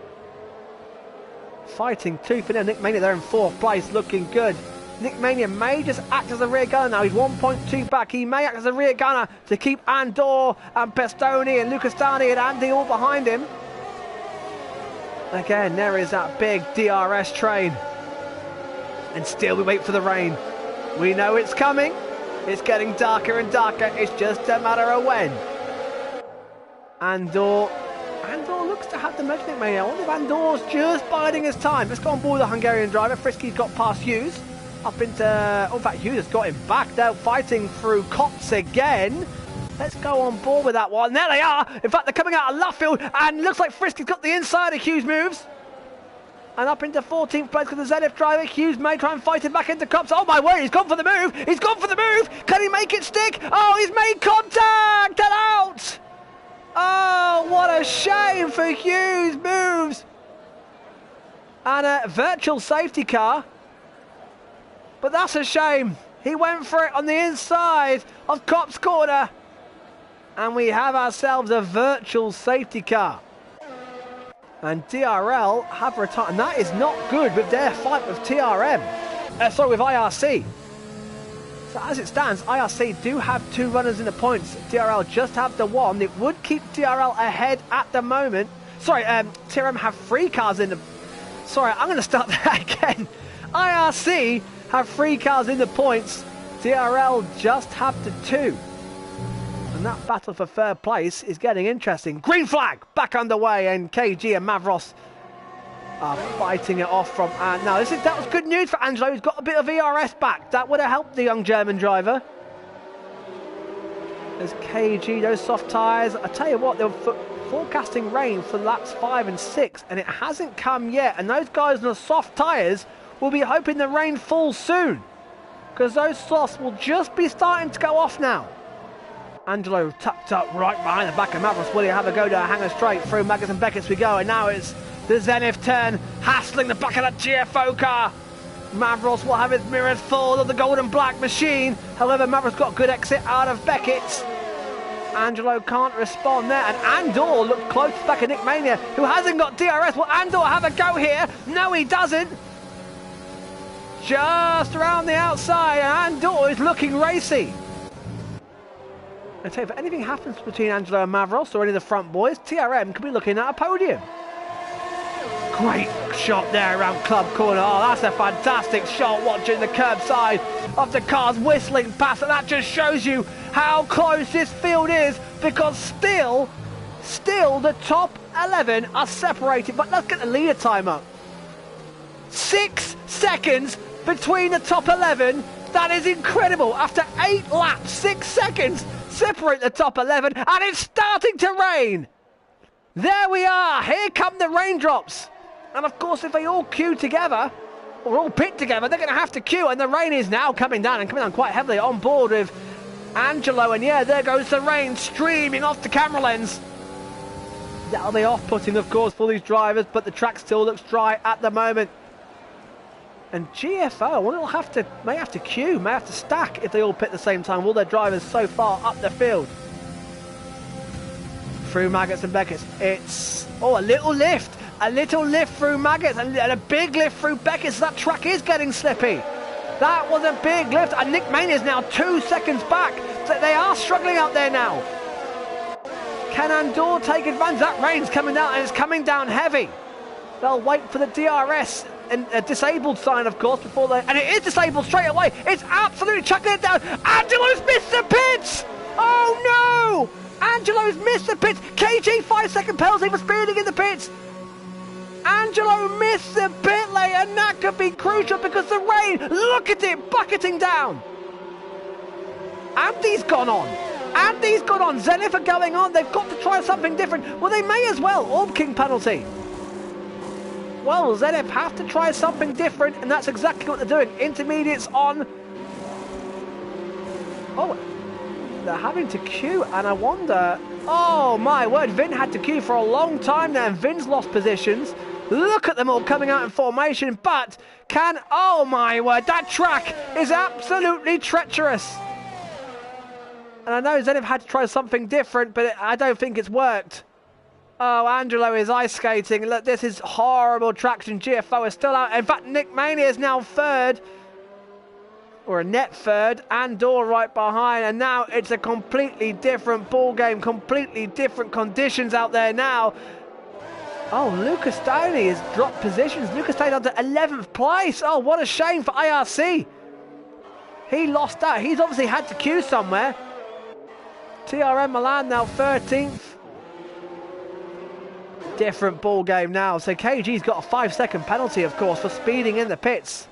Fighting tooth and nail. Nick Mania there in 4th place, looking good. Nick Mania may just act as a rear gunner now. He's 1.2 back. He may act as a rear gunner to keep Andor and Pestoni and Lucastani and Andy all behind him. Again, there is that big DRS train. And still we wait for the rain. We know it's coming. It's getting darker and darker. It's just a matter of when. Andor looks to have the Nick Mania. I wonder if Andor's just biding his time. Let's go on board the Hungarian driver. Frisky's got past Hughes. Up into... Oh, in fact, Hughes has got him back. They're fighting through Copse again. Let's go on board with that one. There they are. In fact, they're coming out of Luffield. And looks like Frisky's got the inside of Hughes Moves. And up into 14th place because the Zenith driver, Hughes, may try and fight it back into Copse. Oh my word, he's gone for the move. He's gone for the move. Can he make it stick? Oh, he's made contact and out. Oh, what a shame for Hughes. Moves. And a virtual safety car. But that's a shame. He went for it on the inside of Copse corner. And we have ourselves a virtual safety car. And DRL have retired, and that is not good with their fight with TRM. With IRC. So as it stands, IRC do have 2 runners in the points. DRL just have the 1. It would keep DRL ahead at the moment. TRM have 3 cars in the... Sorry, I'm going to start that again. IRC have 3 cars in the points. DRL just have the 2. And that battle for third place is getting interesting. Green flag back underway, and KG and Mavros are fighting it off from. Now that was good news for Angelo. He's got a bit of ERS back. That would have helped the young German driver. There's KG, those soft tyres. I tell you what, they're forecasting rain for laps 5 and 6, and it hasn't come yet. And those guys on the soft tyres will be hoping the rain falls soon, because those softs will just be starting to go off now. Angelo tucked up right behind the back of Mavros. Will he have a go to hanger straight through Maggotts and Beckett's we go, and now it's the Zenith turn, hassling the back of that GFO car. Mavros will have his mirrors full of the gold and black machine. However, Mavros got a good exit out of Beckett's. Angelo can't respond there, and Andor looked close back at Nick Mania, who hasn't got DRS. Will Andor have a go here? No, he doesn't. Just around the outside, and Andor is looking racy. I tell you, if anything happens between Angelo and Mavros or any of the front boys, TRM could be looking at a podium. Great shot there around Club Corner. Oh, that's a fantastic shot, watching the curbside of the cars whistling past. And that just shows you how close this field is, because still the top 11 are separated. But let's get the leader time up. 6 seconds between the top 11. That is incredible. After 8 laps, 6 seconds separate the top 11, and it's starting to rain. There we are. Here come the raindrops. And of course, if they all queue together, or all pit together, they're going to have to queue, and the rain is now coming down, and coming down quite heavily on board with Angelo. And yeah, there goes the rain streaming off the camera lens. That'll be off-putting, of course, for these drivers, but the track still looks dry at the moment. And GFO, may have to queue, may have to stack if they all pit at the same time. All their drivers so far up the field. Through Maggotts and Beckett's. It's, a little lift. A little lift through Maggotts and a big lift through Beckett's. That track is getting slippy. That was a big lift. And Nick Mania is now 2 seconds back. So they are struggling out there now. Can Andor take advantage? That rain's coming down, and it's coming down heavy. They'll wait for the DRS and a disabled sign, of course, before they... And it is disabled straight away. It's absolutely chucking it down. Angelo's missed the pits! Oh, no! Angelo's missed the pits. KG, 5-second penalty for speeding in the pits. Angelo missed the pit lane, and that could be crucial because the rain, look at it, bucketing down. Andy's gone on. Andy's gone on. Zenith are going on. They've got to try something different. Well, they may as well. Orb King penalty. Well, Zenith have to try something different, and that's exactly what they're doing. Intermediates on. Oh, they're having to queue, and I wonder... Oh, my word, Vin had to queue for a long time now, and Vin's lost positions. Look at them all coming out in formation, but can... Oh, my word, that track is absolutely treacherous. And I know Zenith had to try something different, but I don't think it's worked. Oh, Angelo is ice skating. Look, this is horrible traction. GFO is still out. In fact, Nick Mania is now third. Or a net third. Andor right behind. And now it's a completely different ball game. Completely different conditions out there now. Oh, Lucas Stoney has dropped positions. Lucas Stoney down to 11th place. Oh, what a shame for IRC. He lost out. He's obviously had to queue somewhere. TRM Milan now 13th. Different ball game now. So KG's got a 5-second penalty, of course, for speeding in the pits.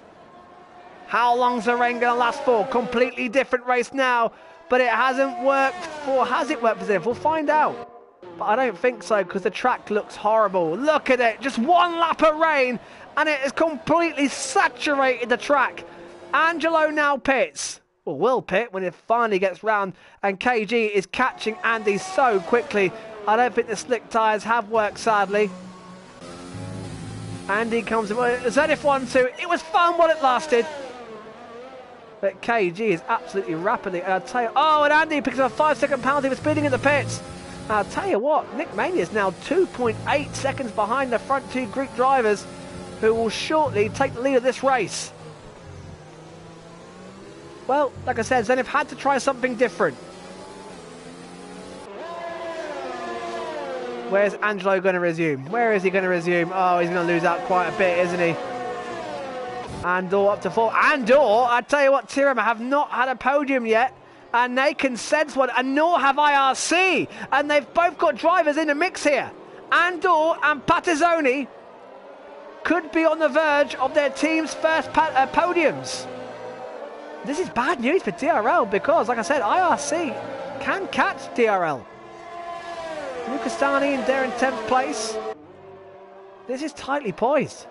How long's the rain going to last for? Completely different race now, but it hasn't worked for... Has it worked for Zenith? We'll find out. But I don't think so, because the track looks horrible. Look at it, just one lap of rain, and it has completely saturated the track. Angelo now pits. Well, will pit when it finally gets round, and KG is catching Andy so quickly. I don't think the slick tyres have worked, sadly. Andy comes in. Zenith 1-2. It was fun while it lasted. But KG is absolutely rapidly. And I'll tell you, oh, and Andy picks up a 5-second penalty for speeding in the pits. And I'll tell you what, Nick Mania is now 2.8 seconds behind the front two Greek drivers, who will shortly take the lead of this race. Well, like I said, Zenith had to try something different. Where's Angelo going to resume? Where is he going to resume? Oh, he's going to lose out quite a bit, isn't he? Andor up to 4. Andor, I tell you what, Tirama have not had a podium yet, and they can sense one, and nor have IRC, and they've both got drivers in the mix here. Andor and Patizoni could be on the verge of their team's first podiums. This is bad news for DRL because, like I said, IRC can catch DRL. Lucastani and they're in 10th place. This is tightly poised.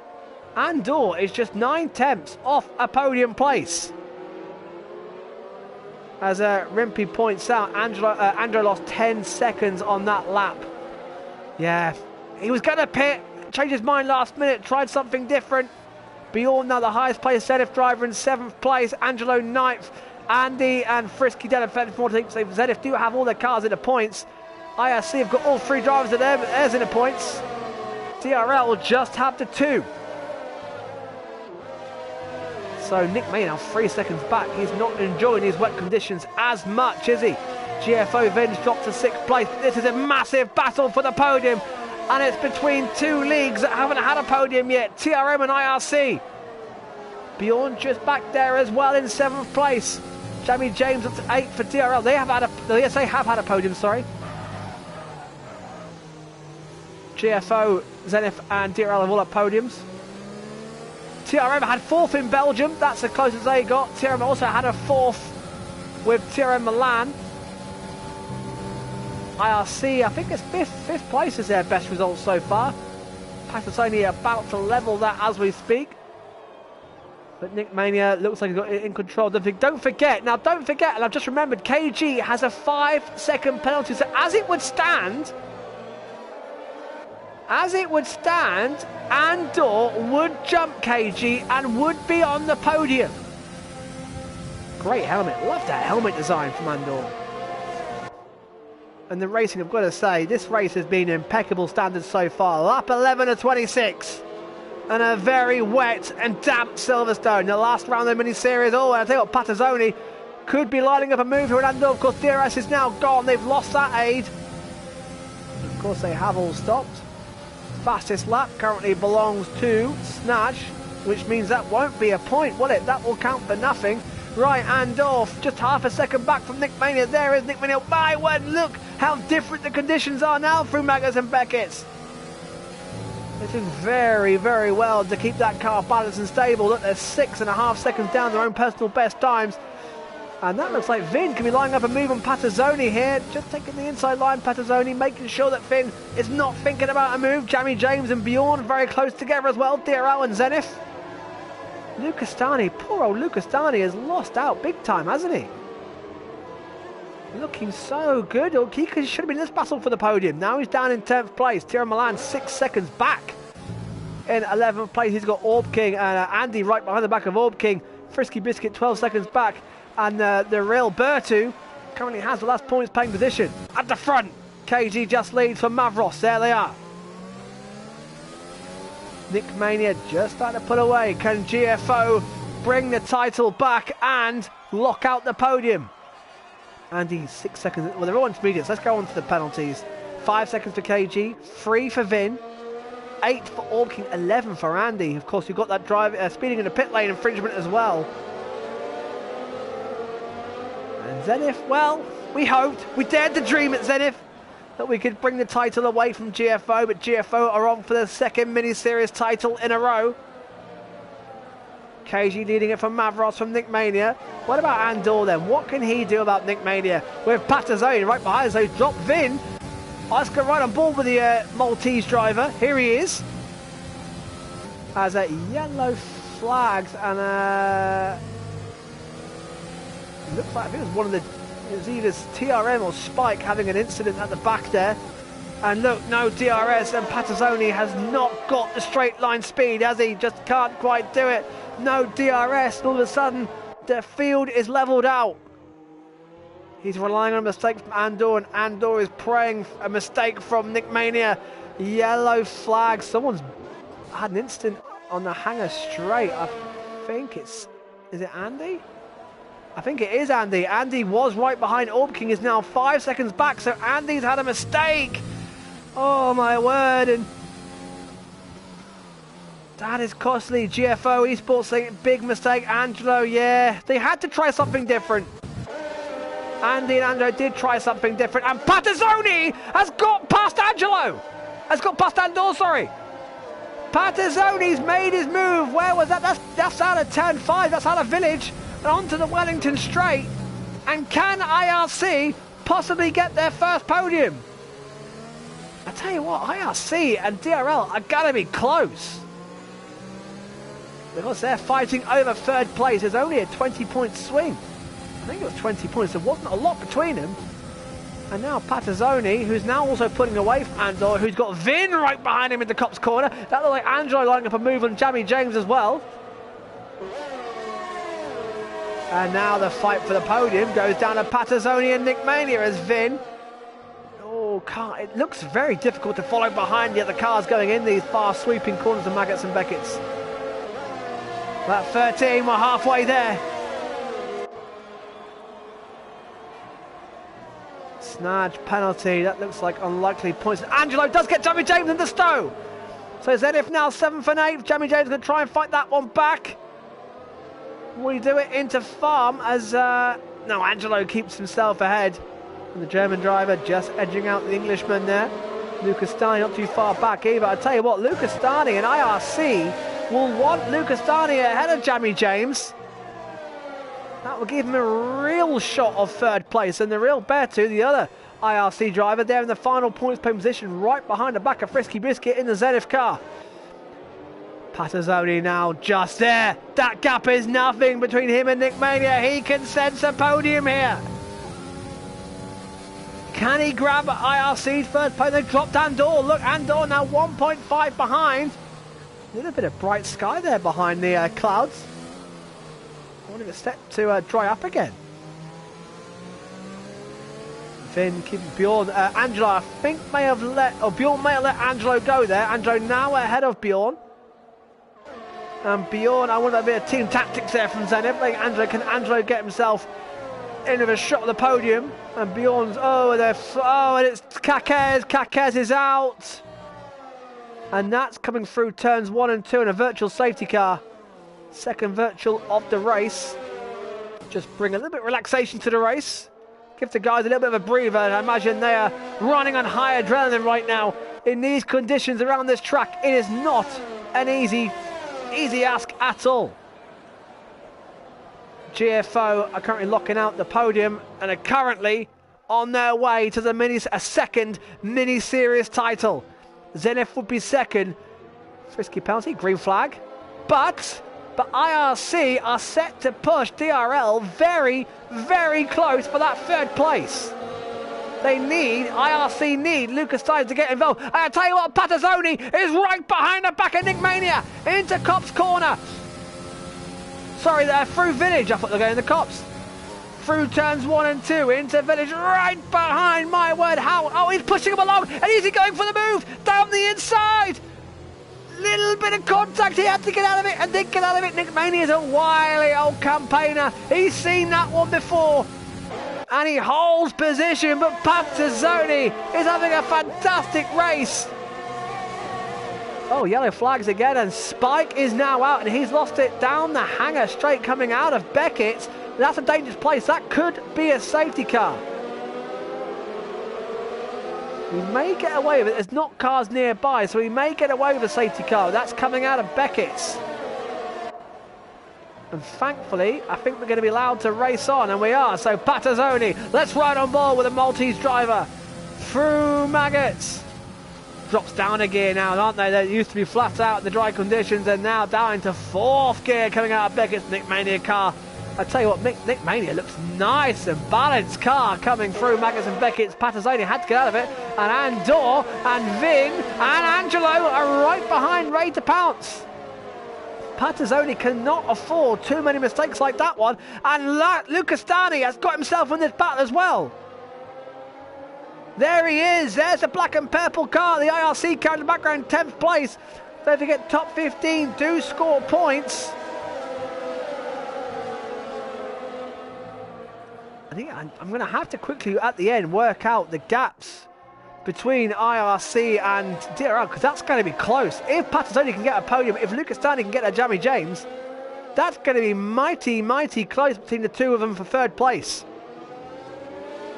Andor is just 9/10 off a podium place. As Rimpy points out, Andrew lost 10 seconds on that lap. Yeah, he was going to pit, changed his mind last minute, tried something different. Bjorn now the highest placed Zenith driver in 7th place. Angelo 9th. Andy and Frisky down in 4th. So Zenith do have all their cars in the points. IRC have got all 3 drivers of theirs in the points. DRL will just have the 2. So Nick May now 3 seconds back. He's not enjoying these wet conditions as much, is he? GFO Vince dropped to 6th place. This is a massive battle for the podium. And it's between 2 leagues that haven't had a podium yet. TRM and IRC. Bjorn just back there as well in 7th place. Jamie James up to 8th for TRL. They have had a podium, sorry. GFO, Zenith and DRL have all had podiums. TRM had 4th in Belgium. That's the closest they got. TRM also had a 4th with TRM Milan. IRC, I think it's 5th place is their best result so far. Patazoni about to level that as we speak. But Nick Mania looks like he's got it in control. Don't forget, and I've just remembered, KG has a 5-second penalty. So as it would stand, Andor would jump KG and would be on the podium. Great helmet. Love that helmet design from Andor. And the racing, I've got to say, this race has been impeccable standards so far. Lap 11 of 26. And a very wet and damp Silverstone. The last round of the mini-series. Oh, and I tell you what, Patazoni could be lining up a move here. And of course, DRS is now gone. They've lost that aid. Of course, they have all stopped. Fastest lap currently belongs to Snatch, which means that won't be a point, will it? That will count for nothing. Right, Andor, just half a second back from Nick Mania. There is Nick Mania. My word, look how different the conditions are now through Maggers and Beckett's. They're doing very, very well to keep that car balanced and stable. Look, they're 6.5 seconds down their own personal best times. And that looks like Vin can be lining up a move on Patazoni here. Just taking the inside line, Patazoni, making sure that Finn is not thinking about a move. Jamie James and Bjorn very close together as well. DRL and Zenith. Lucastani, poor old Lucastani has lost out big time, hasn't he? Looking so good. He should have been in this battle for the podium. Now he's down in 10th place. Tira Milan 6 seconds back in 11th place. He's got Orb King and Andy right behind the back of Orb King. Frisky Biscuit 12 seconds back. And the real Bertu currently has the last points paying position. At the front, KG just leads for Mavros. There they are. Nick Mania just starting to put away. Can GFO bring the title back and lock out the podium? Andy, 6 seconds. Well, they're all intermediates. Let's go on to the penalties. 5 seconds for KG, 3 for Vin, 8 for Orb King, 11 for Andy. Of course, you've got that drive speeding in the pit lane infringement as well. And Zenith, well, we hoped, we dared to dream at Zenith that we could bring the title away from GFO, but GFO are on for the second mini-series title in a row. KG leading it from Mavros from Nick Mania. What about Andor then? What can he do about Nick Mania? With Patazoni right behind us, so he's dropped Vin. Let's go right on board with the Maltese driver. Here he is. As yellow flags and looks like I think it was one of the, it was either TRM or Spike having an incident at the back there. And look, no DRS, and Pattazzoni has not got the straight line speed, has he? Just can't quite do it. No DRS, all of a sudden the field is levelled out. He's relying on a mistake from Andor, and Andor is praying for a mistake from Nick Mania. Yellow flag. Someone's had an incident on the hangar straight. I think it's... Is it Andy? I think it is Andy. Andy was right behind Orb King, is now 5 seconds back, so Andy's had a mistake. Oh my word, and that is costly. GFO Esports saying big mistake. Angelo, yeah, they had to try something different. Andy and Angelo did try something different, and Pattazzoni has got past Angelo. Has got past Andor, sorry. Pattazzoni's made his move. Where was that? That's out of turn 5. That's out of Village and onto the Wellington straight. And can IRC possibly get their first podium? I tell you what, IRC and DRL are going to be close. Because they're fighting over third place. There's only a 20-point swing. I think it was 20 points. There wasn't a lot between them. And now Pattazzoni, who's now also putting away from Andor, who's got Vin right behind him in the Copse corner. That looked like Angelo lining up a move on Jamie James as well. And now the fight for the podium goes down to Pattazzoni and Nick Mania as Vin. Oh, it looks very difficult to follow behind the other cars going in these fast sweeping corners of Maggots and Beckett's. That 13, we're halfway there. Snarge penalty, that looks like unlikely points. Angelo does get Jamie James in the stow. So Zenith now 7th and 8th. Jamie James going to try and fight that one back. We do it into farm as no, Angelo keeps himself ahead. And the German driver just edging out the Englishman there. Lucas Stani not too far back either. I tell you what, Lucas Stani and IRC will want Lucas Stani ahead of Jamie James. That will give him a real shot of third place, and the real bear to the other IRC driver there in the final points position, right behind the back of Frisky Biscuit in the Zenith car. Pattazzoni now just there. That gap is nothing between him and Nick Mania. He can sense a podium here. Can he grab IRC's first podium? They dropped Andor. Look, Andor now 1.5 behind. A little bit of bright sky there behind the clouds. Wanting it set to dry up again. Finn keeping Bjorn. Angelo, I think, may have let, or Bjorn may have let Angelo go there. Angelo now ahead of Bjorn. And Bjorn, I want a bit of team tactics there from Zenith. Can Angelo get himself in with a shot at the podium? And Bjorn's, and it's Kakez. Kakez is out. And that's coming through turns 1 and 2 in a virtual safety car. Second virtual of the race. Just bring a little bit of relaxation to the race. Give the guys a little bit of a breather. I imagine they are running on high adrenaline right now. In these conditions around this track, it is not an easy ask at all. GFO are currently locking out the podium and are currently on their way to the a second mini-series title. Zenith would be second. Frisky penalty, green flag. But IRC are set to push DRL very, very close for that third place. IRC need Lucas Stein to get involved. And I tell you what, Pattazzoni is right behind the back of Nick Mania into Copse corner. Sorry, through Village. I thought they were going to Copse. Through turns 1 and 2 into Village, right behind, my word, how? Oh, he's pushing him along, and is he going for the move? Down the inside. Little bit of contact, he had to get out of it, and did get out of it. Nick Mania is a wily old campaigner. He's seen that one before. And he holds position, but Pattazzoni is having a fantastic race. Oh, yellow flags again, and Spike is now out, and he's lost it down the hangar straight coming out of Beckett's. That's a dangerous place. That could be a safety car. He may get away with it. There's not cars nearby, so he may get away with a safety car. That's coming out of Beckett's. And thankfully, I think we're going to be allowed to race on, and we are. So Pattazzoni, let's ride on board with a Maltese driver. through Maggots. Drops down a gear now, aren't they? They used to be flat out in the dry conditions and now down into 4th gear coming out of Beckett's Nick Mania car. I tell you what, Nick Mania looks nice and balanced car coming through Maggots and Beckett's. Patazoni had to get out of it, and Andor and Vin and Angelo are right behind, ready to pounce. Patazoni cannot afford too many mistakes like that one, and Luca Stani has got himself in this battle as well. There he is, there's the black and purple car, the IRC car in the background, 10th place. Don't forget, top 15 do score points. I think I'm going to have to quickly, at the end, work out the gaps between IRC and DRL, because that's going to be close. If Patazoni can get a podium, if Lucas Stani can get a Jamie James, that's going to be mighty, mighty close between the two of them for 3rd place.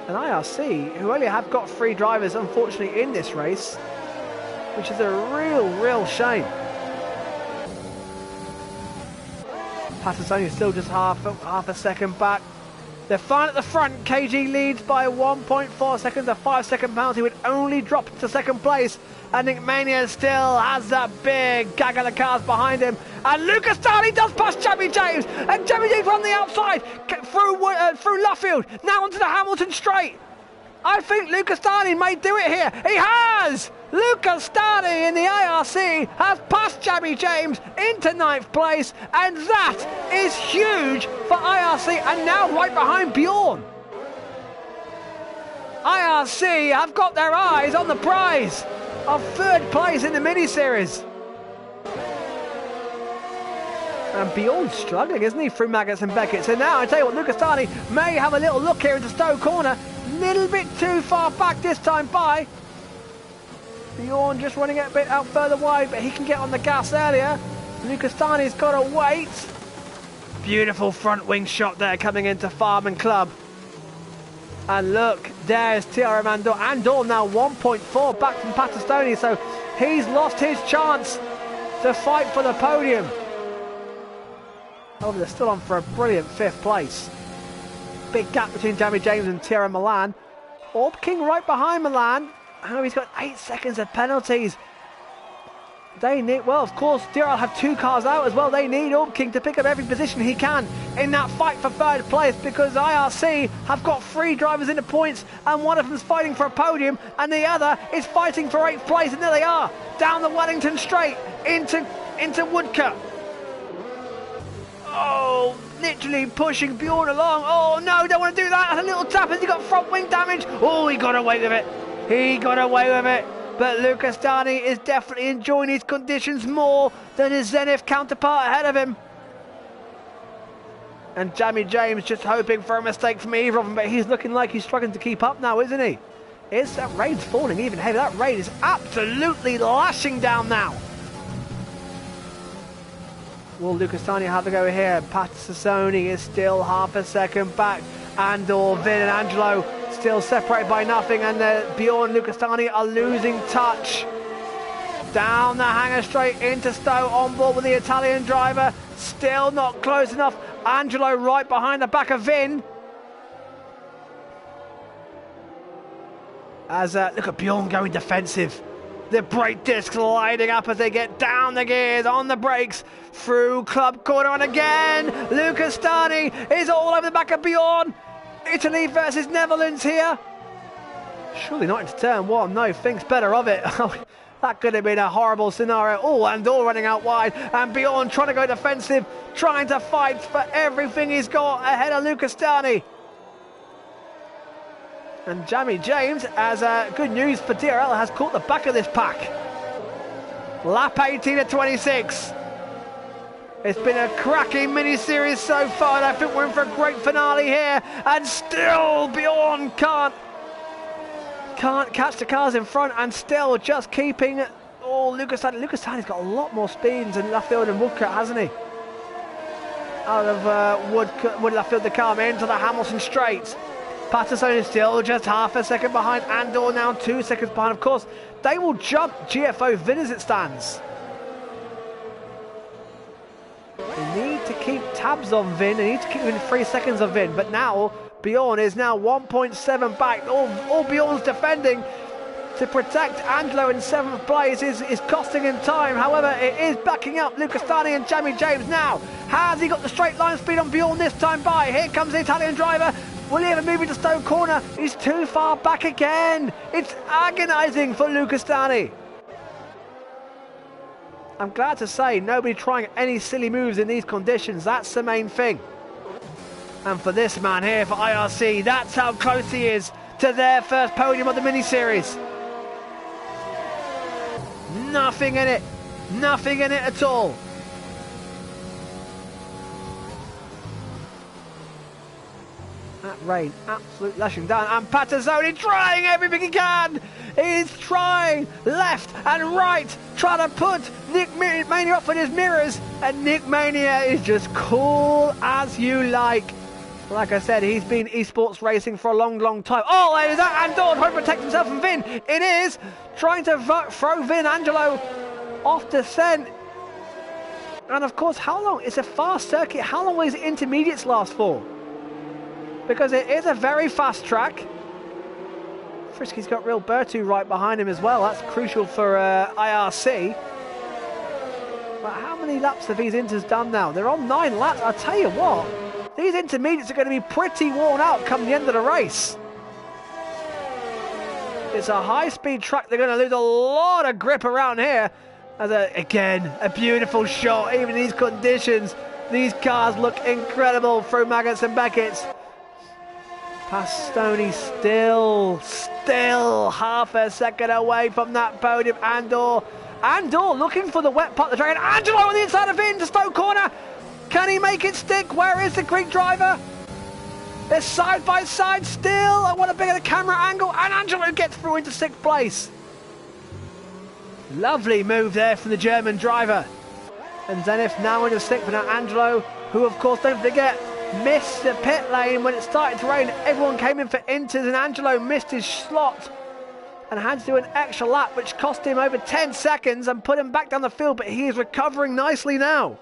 And IRC, who only have got 3 drivers, unfortunately, in this race, which is a real shame. Patazoni is still just half a second back. They're fine at the front. KG leads by 1.4 seconds. A 5-second penalty would only drop to 2nd place. And Nick Mania still has that big gag of the cars behind him. And Lucas Stani does pass Jamie James. And Jamie James on the outside through Luffield. Now onto the Hamilton straight. I think Lucas Stani may do it here. He has! Lucas Stani in the IRC has passed Jamie James into 9th place, and that is huge for IRC, and now right behind Bjorn. IRC have got their eyes on the prize of 3rd place in the mini-series. And Bjorn's struggling, isn't he, through Maggots and Beckett. So now, I tell you what, Lucas Stani may have a little look here into Stowe Corner. Little bit too far back this time by. Bjorn just running it a bit out further wide, but he can get on the gas earlier. Lucas Stani's got to wait. Beautiful front wing shot there coming into Farm and Club. And look, there's TRM Andor. Andor now 1.4 back from Patastoni, so he's lost his chance to fight for the podium. However, they're still on for a brilliant 5th place. Big gap between Jamie James and Tierra Milan. Orb King right behind Milan. Oh, he's got 8 seconds of penalties. They need, well, of course, DRL have 2 cars out as well. They need Orb King to pick up every position he can in that fight for 3rd place, because IRC have got 3 drivers in the points, and one of them's fighting for a podium, and the other is fighting for 8th place, and there they are, down the Wellington straight into Woodcote. Oh, literally pushing Bjorn along. Oh no, don't want to do that. That's a little tap as he got front wing damage. Oh, he got away with it. He got away with it. But Lucas Stani is definitely enjoying his conditions more than his Zenith counterpart ahead of him. And Jamie James just hoping for a mistake from either of them, but he's looking like he's struggling to keep up now, isn't he? That rain's falling even heavier. That rain is absolutely lashing down now. Will Lucas Stani have a go here? Patazoni is still half a second back. Andor, Vin and Angelo still separated by nothing, and Bjorn and Lucas Stani are losing touch. Down the hanger straight into Stowe, on board with the Italian driver. Still not close enough. Angelo right behind the back of Vin. As look at Bjorn going defensive. The brake discs lighting up as they get down the gears, on the brakes, through Club Corner, and again, Lucas Stani is all over the back of Bjorn. Italy versus Netherlands here. Surely not into turn 1, no, thinks better of it. That could have been a horrible scenario. Oh, Andor running out wide, and Bjorn trying to go defensive, trying to fight for everything he's got ahead of Lucas Stani. And Jamie James, as good news for DRL, has caught the back of this pack. Lap 18 at 26. It's been a cracking mini-series so far, and I think we're in for a great finale here. And still Bjorn can't catch the cars in front, and still just keeping... Oh, Lucas Stani's got a lot more speed than Luffield and Woodcote, hasn't he? Out of Wood Luffield to come into the Hamilton straight. Patterson is still just half a second behind. Andor now 2 seconds behind. Of course, they will jump GFO Vin as it stands. They need to keep tabs on Vin. They need to keep within 3 seconds of Vin. But now, Bjorn is now 1.7 back. All Bjorn's defending to protect Angelo in 7th place is costing him time. However, it is backing up Luca Stani and Jamie James now. Has he got the straight line speed on Bjorn this time by? Here comes the Italian driver. Will he ever move into Stowe corner? He's too far back again. It's agonising for Luca Stani. I'm glad to say nobody trying any silly moves in these conditions. That's the main thing. And for this man here for IRC, that's how close he is to their first podium of the mini-series. Nothing in it. Nothing in it at all. That rain absolutely lashing down, and Pattazzoni trying everything he can. He's trying left and right, trying to put Nick Mania off with his mirrors, and Nick Mania is just cool as you like. Like I said, he's been esports racing for a long, long time. Oh, there's that Andor trying to protect himself from Vin. It is trying to throw Vin Angelo off descent. And of course, how long? It's a fast circuit. How long will his intermediates last for? Because it is a very fast track. Frisky's got Real Bertu right behind him as well. That's crucial for IRC. But how many laps have these Inters done now? They're on 9 laps. I'll tell you what, these intermediates are going to be pretty worn out come the end of the race. It's a high-speed track. They're going to lose a lot of grip around here. Again, a beautiful shot. Even in these conditions, these cars look incredible through Maggotts and Beckett's. Pastoni still half a second away from that podium. Andor looking for the wet part of the track. Angelo on the inside of Vin to Stowe corner. Can he make it stick? Where is the Greek driver? They're side by side still. I want a bigger camera angle. And Angelo gets through into 6th place. Lovely move there from the German driver. And Zenith now into 6th. But now Angelo, who of course, don't forget, missed the pit lane when it started to rain. Everyone came in for Inters and Angelo missed his slot and had to do an extra lap, which cost him over 10 seconds and put him back down the field. But he is recovering nicely now.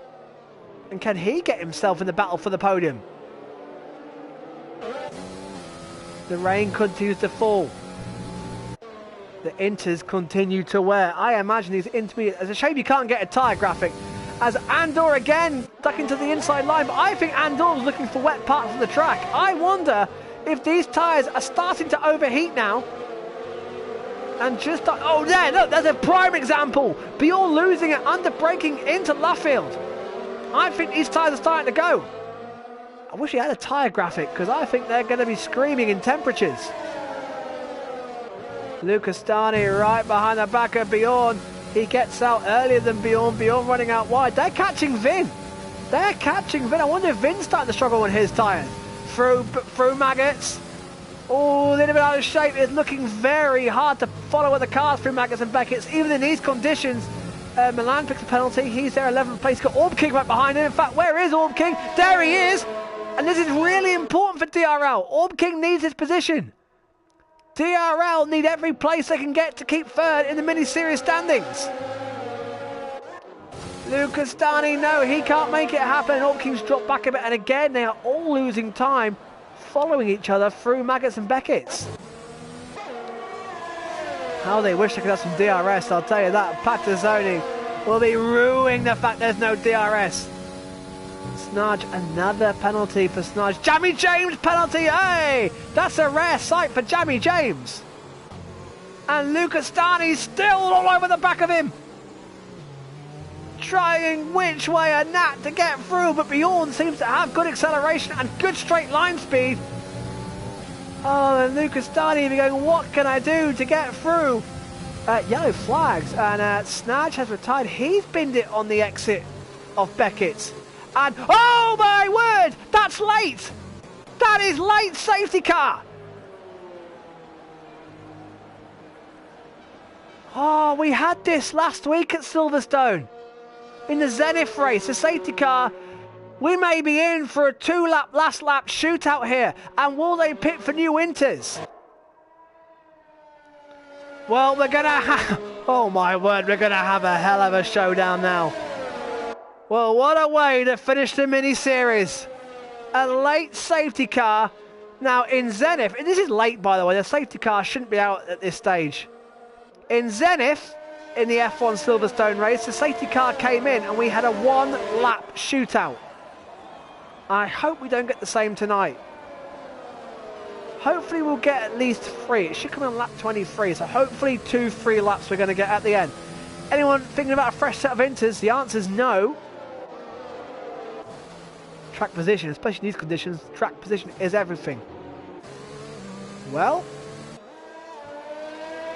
And can he get himself in the battle for the podium? The rain continues to fall. The Inters continue to wear. I imagine these intermediate. It's a shame you can't get a tyre graphic. As Andor again duck into the inside line, but I think Andor's looking for wet parts of the track. I wonder if these tyres are starting to overheat now. And just, oh there, look, there's a prime example. Bjorn losing it, under braking into Luffield. I think these tyres are starting to go. I wish he had a tyre graphic, because I think they're going to be screaming in temperatures. Luca Stani right behind the back of Bjorn. He gets out earlier than Bjorn. Bjorn running out wide. They're catching Vin. They're catching Vin. I wonder if Vin's starting to struggle on his tyres. Through Maggotts. Oh, a little bit out of shape. It's looking very hard to follow with the cars through Maggotts and Beckett's. Even in these conditions, Milan picks a penalty. He's there 11th place. Got Orb King right behind him. In fact, where is Orb King? There he is. And this is really important for DRL. Orb King needs his position. DRL need every place they can get to keep 3rd in the mini-series standings. Luca Stani, no, he can't make it happen. Orb King's dropped back a bit, and again, they are all losing time following each other through Maggotts and Beckett's. How they wish they could have some DRS, I'll tell you that. Pattazzoni will be ruining the fact there's no DRS. Snarge, another penalty for Snarge. Jamie James penalty, hey! That's a rare sight for Jamie James. And Luca Stani still all over the back of him. Trying which way a gnat to get through, but Bjorn seems to have good acceleration and good straight line speed. Oh, and Luca Stani be going, what can I do to get through? Yellow flags, and Snarge has retired. He's binned it on the exit of Beckett's. And, oh my word, that's late. That is late safety car. Oh, we had this last week at Silverstone. In the Zenith race, the safety car. We may be in for a 2-lap, last lap shootout here. And will they pit for new Inters? Well, we're going to have, oh my word, we're going to have a hell of a showdown now. Well, what a way to finish the mini-series. A late safety car Now, in Zenith, and this is late, by the way, the safety car shouldn't be out at this stage. In Zenith, in the F1 Silverstone race, the safety car came in and we had a one-lap shootout. I hope we don't get the same tonight. Hopefully we'll get at least 3. It should come on lap 23, so hopefully 2 free laps we're going to get at the end. Anyone thinking about a fresh set of inters? The answer is no. Track position, especially in these conditions, track position is everything. Well,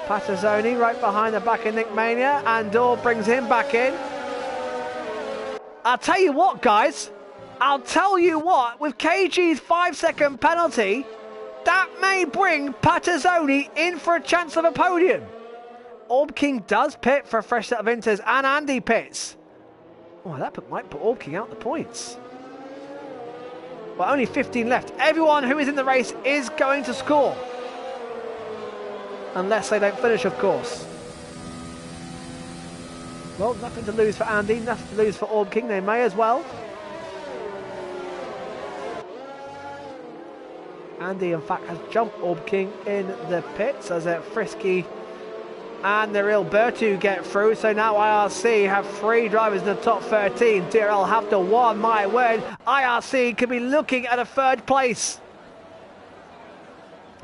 Paterzoni right behind the back of Nick Mania. Andor brings him back in. I'll tell you what, guys. I'll tell you what, with KG's 5-second penalty, that may bring Paterzoni in for a chance of a podium. Orb King does pit for a fresh set of inters, and Andy pits. Oh, that might put Orb King out the points. Well, only 15 left. Everyone who is in the race is going to score. Unless they don't finish, of course. Well, nothing to lose for Andy, nothing to lose for Orb King. They may as well. Andy, in fact, has jumped Orb King in the pits as Frisky and the real Bertu get through. So now IRC have 3 drivers in the top 13. DRL have the 1. My word, IRC could be looking at a 3rd place.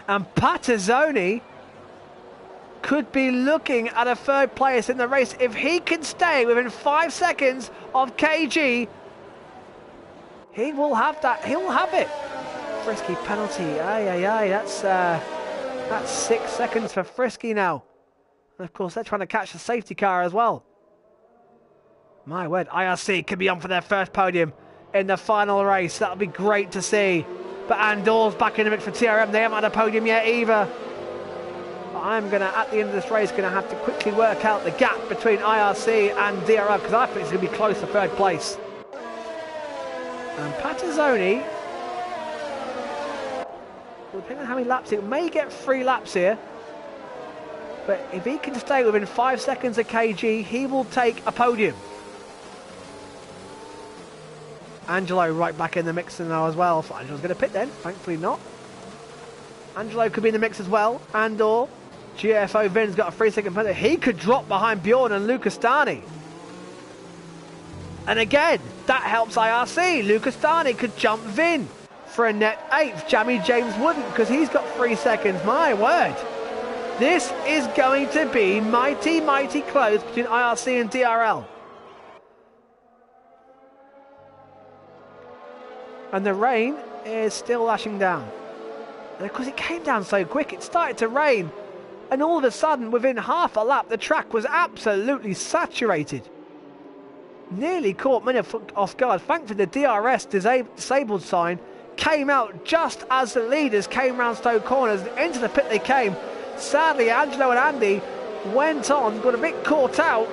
And Paterzoni could be looking at a 3rd place in the race. If he can stay within 5 seconds of KG, he will have that. He'll have it. Frisky penalty. That's 6 seconds for Frisky now. And of course, they're trying to catch the safety car as well. My word, IRC could be on for their first podium in the final race. That'll be great to see. But Andor's back in the mix for TRM. They haven't had a podium yet either. But I'm going to, at the end of this race, going to have to quickly work out the gap between IRC and DRL, because I think it's going to be close to 3rd place. And Paterzoni, depending on how many laps, it may get 3 laps here. But if he can stay within 5 seconds of KG, he will take a podium. Angelo right back in the mix now as well. So Angelo's going to pit then. Thankfully not. Angelo could be in the mix as well. Andor. GFO Vin's got a 3-second penalty. He could drop behind Bjorn and Lucastani. And again, that helps IRC. Lucastani could jump Vin for a net 8th. Jamie James wouldn't, because he's got 3 seconds. My word. This is going to be mighty, mighty close between IRC and DRL. And the rain is still lashing down. And of course it came down so quick, it started to rain. And all of a sudden, within half a lap, the track was absolutely saturated. Nearly caught many off guard. Thankfully, the DRS disabled sign came out just as the leaders came round Stowe Corners. Into the pit they came. Sadly, Angelo and Andy went on, got a bit caught out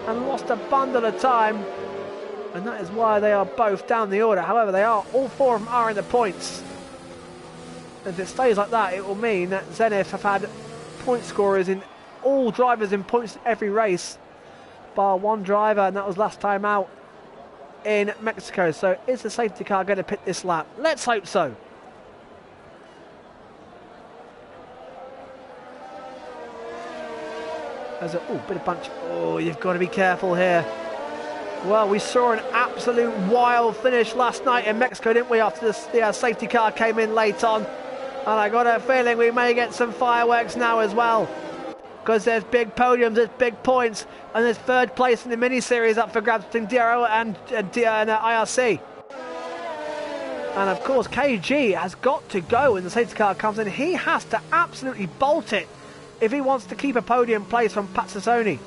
and lost a bundle of time, and that is why they are both down the order. However, all 4 of them are in the points. If it stays like that, it will mean that Zenith have had point scorers in all drivers in points every race, bar 1 driver, and that was last time out in Mexico. So is the safety car going to pit this lap? Let's hope so. There's a bit of bunch. Oh, you've got to be careful here. Well, we saw an absolute wild finish last night in Mexico, didn't we, after the safety car came in late on. And I got a feeling we may get some fireworks now as well, because there's big podiums, there's big points, and there's 3rd place in the mini-series up for grabs between DRO and IRC. And of course, KG has got to go when the safety car comes in. He has to absolutely bolt it if he wants to keep a podium place from Paterzoni.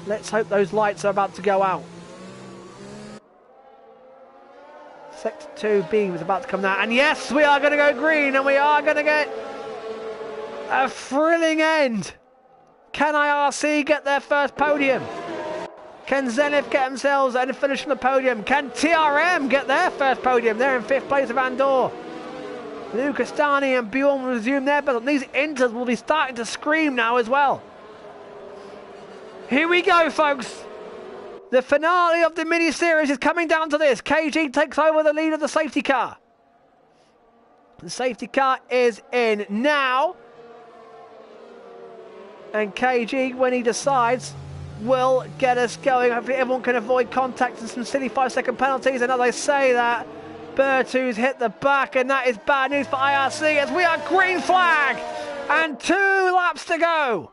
Let's hope those lights are about to go out. Sector 2 beam is about to come down. And yes, we are going to go green, and we are going to get a thrilling end. Can IRC get their first podium? Can Zenith get themselves and finish on the podium? Can TRM get their first podium? They're in 5th place of Andor. Lucastani and Bjorn will resume their battle. These inters will be starting to scream now as well. Here we go, folks. The finale of the mini-series is coming down to this. KG takes over the lead of the safety car. The safety car is in now. And KG, when he decides, will get us going. Hopefully everyone can avoid contact and some silly 5-second penalties. And as I say that, Bertu's hit the back, and that is bad news for IRC as we are green flag. And 2 laps to go.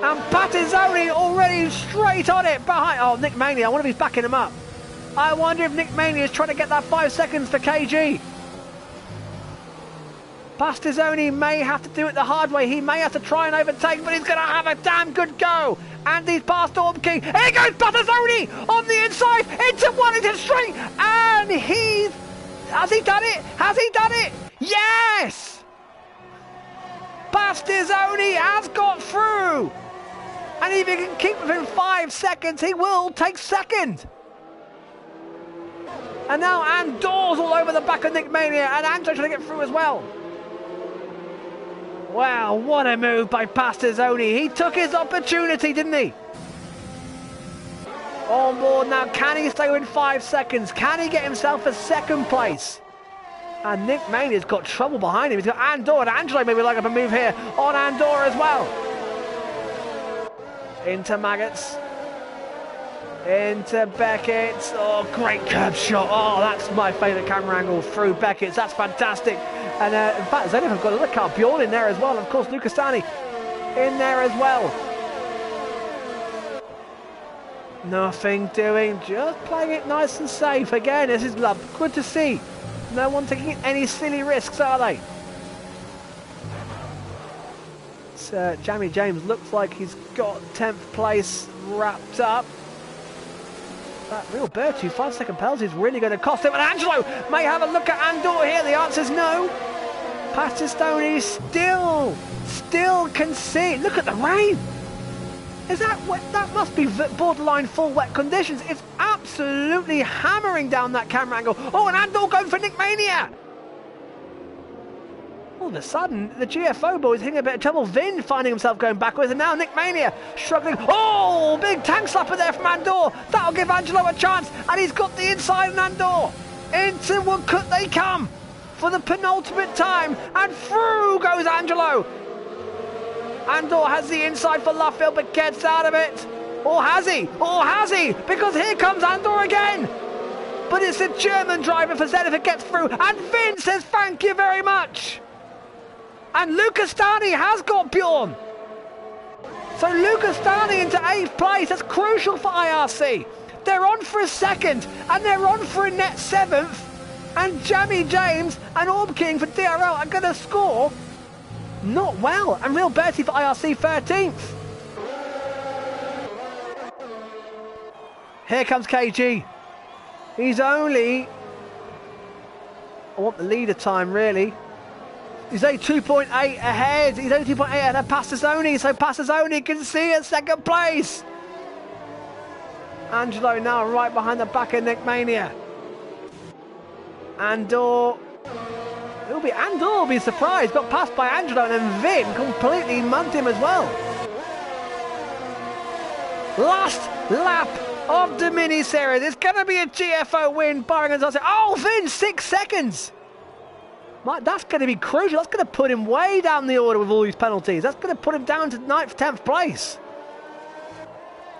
And Patizzoni already straight on it behind. Oh, Nick Maney, I wonder if he's backing him up. I wonder if Nick Maney is trying to get that 5 seconds for KG. Patizzoni may have to do it the hard way. He may have to try and overtake, but he's going to have a damn good go. And he's past Orbking. Here goes Patizzoni on the inside into Wellington Street. And has he done it? Has he done it? Yes! Patizzoni has got through. And if he can keep within 5 seconds, he will take second. And now Andor's all over the back of Nick Mania, and Andor's trying to get through as well. Wow, what a move by Patizzoni. He took his opportunity, didn't he? On board now, can he stay within 5 seconds? Can he get himself a second place? And Nick Mania's got trouble behind him. He's got Andor, and Angelo maybe like up a move here on Andor as well. Into Maggots. Into Beckett. Oh, great curb shot. Oh, that's my favourite camera angle through Beckett's. That's fantastic. And in fact, Zenith have got another car, Bjorn in there as well. And of course, Lucasani in there as well. Nothing doing, just playing it nice and safe. Again, this is good to see. No one taking any silly risks, are they? So, Jamie James looks like he's got 10th place wrapped up. That real Bertu 5-second penalty is really going to cost him. And Angelo may have a look at Andor here. The answer is no. Patizzoni still can see. Look at the rain. Is that wet? That must be borderline full wet conditions. It's absolutely hammering down that camera angle. Oh, and Andor going for Nick Mania. All of a sudden, the GFO boys hitting a bit of trouble. Vin finding himself going backwards, and now Nick Mania struggling. Oh, big tank slapper there from Andor. That'll give Angelo a chance, and he's got the inside on Andor. Into Woodcote they come for the penultimate time, and through goes Angelo. Andor has the inside for Luffield, but gets out of it. Or has he? Or has he? Because here comes Andor again. But it's a German driver for Zenith that gets through, and Vin says thank you very much. And Lucas Stani has got Bjorn. So Lucas Stani into 8th place. That's crucial for IRC. They're on for a second, and they're on for a net 7th. And Jamie James and Orb King for DRL are going to score not well. And Real Bertie for IRC 13th. Here comes KG. He's only... I want the leader time, really. He's only 2.8 ahead. He's only 2.8 ahead of Patizzoni, so Patizzoni can see at 2nd place. Angelo now right behind the back of Nick Mania. Andor will be surprised. Got passed by Angelo, and then Vin completely mugged him as well. Last lap of the mini series. It's going to be a GFO win, barring as I say. Oh, Vin, 6 seconds. That's going to be crucial. That's going to put him way down the order with all these penalties. That's going to put him down to 9th, 10th place.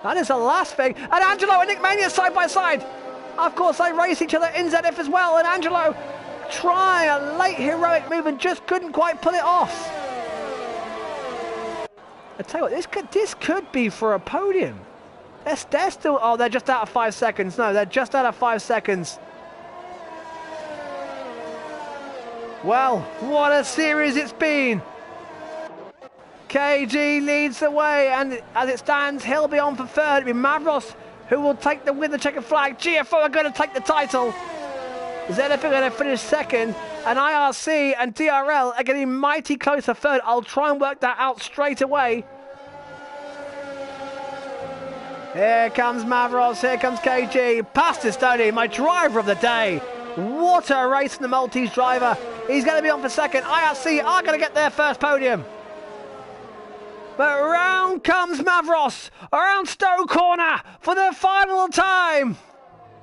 That is the last thing. And Angelo and Nick Mania side by side. Of course, they race each other in ZF as well. And Angelo try a late heroic move and just couldn't quite pull it off. I tell you what, this could be for a podium. They're still... Oh, they're just out of 5 seconds. No, they're just out of 5 seconds. Well, what a series it's been. KG leads the way, and as it stands, he'll be on for 3rd. It'll be Mavros who will take the win, the checkered flag. GFO are going to take the title. ZF are going to finish 2nd, and IRC and DRL are getting mighty close to 3rd. I'll try and work that out straight away. Here comes Mavros, here comes KG. Patizzoni, my driver of the day. What a race from the Maltese driver. He's going to be on for 2nd. IRC are going to get their 1st podium. But round comes Mavros around Stowe Corner for the final time.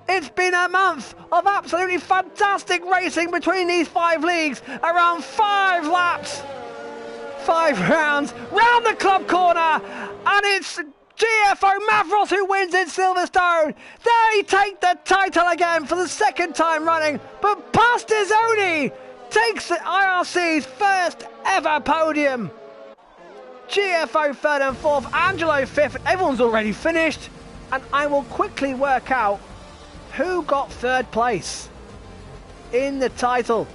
It's been a month of absolutely fantastic racing between these 5 leagues. Around 5 laps, 5 rounds, round the club corner, and it's GFO Mavros who wins in Silverstone. They take the title again for the 2nd time running, but Pastizzoni takes the IRC's first ever podium. GFO 3rd and 4th, Angelo 5th, everyone's already finished, and I will quickly work out who got 3rd place in the title.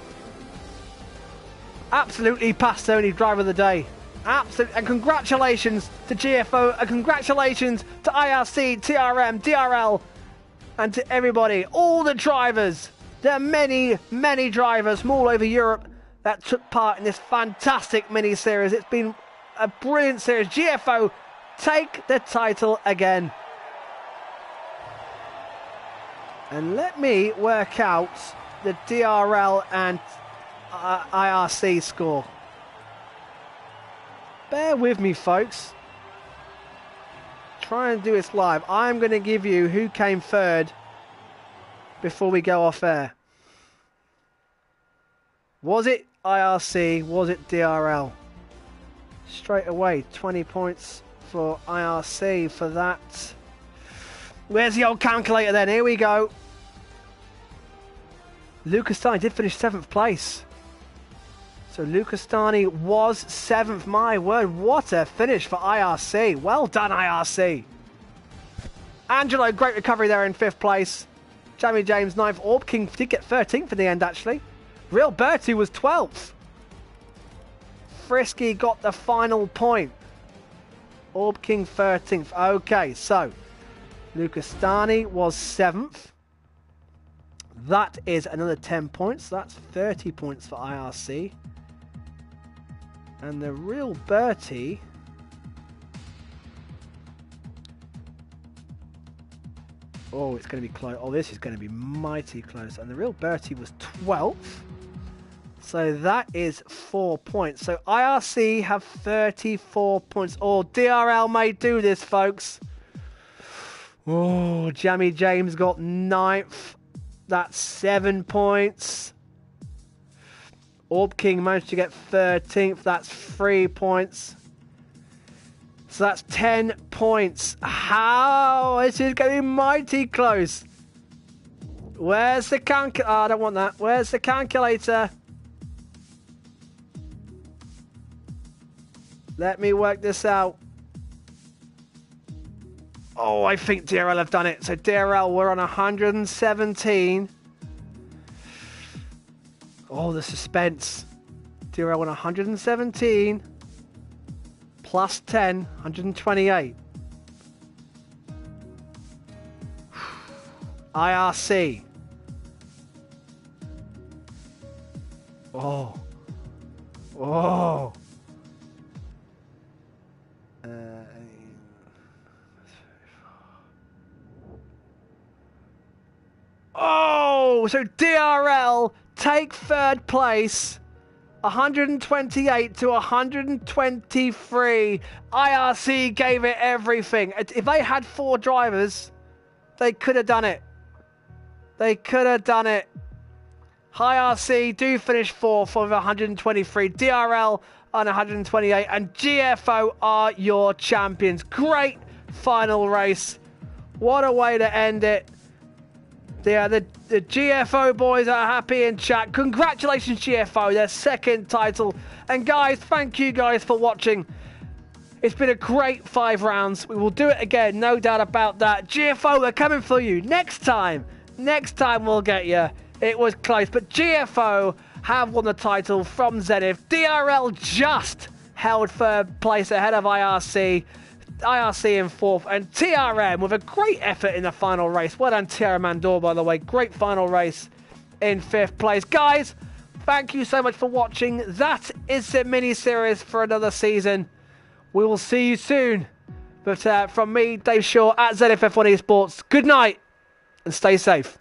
Absolutely Pastizzoni driver of the day. Absolutely, and congratulations to GFO, and congratulations to IRC, TRM, DRL, and to everybody, all the drivers. There are many, many drivers from all over Europe that took part in this fantastic mini-series. It's been a brilliant series. GFO take the title again. And let me work out the DRL and IRC score. Bear with me, folks. Try and do this live. I'm going to give you who came 3rd before we go off air. Was it IRC? Was it DRL? Straight away, 20 points for IRC for that. Where's the old calculator then? Here we go. Luca Stani did finish 7th place. So Luca Stani was 7th. My word, what a finish for IRC. Well done, IRC. Angelo, great recovery there in 5th place. Jamie James 9th. Orb King did get 13th in the end, actually. Real Bertie was 12th. Frisky got the final point. Orb King 13th. Okay, so Luca Stani was 7th. That is another 10 points. That's 30 points for IRC. And the Real Bertie oh, it's going to be close. Oh, this is going to be mighty close. And the Real Bertie was 12th. So that is 4 points. So IRC have 34 points. Oh, DRL may do this, folks. Oh, Jamie James got 9th. That's 7 points. Orb King managed to get 13th. That's 3 points. So that's 10 points. How? This is going to be mighty close. Where's the calculator? Oh, I don't want that. Where's the calculator? Let me work this out. Oh, I think DRL have done it. So DRL, we're on 117. Oh, the suspense. DRL on 117. Plus 10, 128. IRC. Oh. Oh. Oh, so DRL take 3rd place, 128 to 123. IRC gave it everything. If they had 4 drivers, they could have done it. They could have done it. IRC do finish 4th with 123. DRL on 128. And GFO are your champions. Great final race. What a way to end it. Yeah, the GFO boys are happy in chat. Congratulations, GFO, their 2nd title. And guys, thank you guys for watching. It's been a great 5 rounds. We will do it again, no doubt about that. GFO, we're coming for you next time. Next time we'll get you. It was close, but GFO have won the title from Zenith. DRL just held 3rd place ahead of IRC. IRC in 4th, and TRM with a great effort in the final race. Well done, TRM Andor, by the way. Great final race in 5th place. Guys, thank you so much for watching. That is the mini-series for another season. We will see you soon. But from me, Dave Shaw, at ZFF1 Esports, good night and stay safe.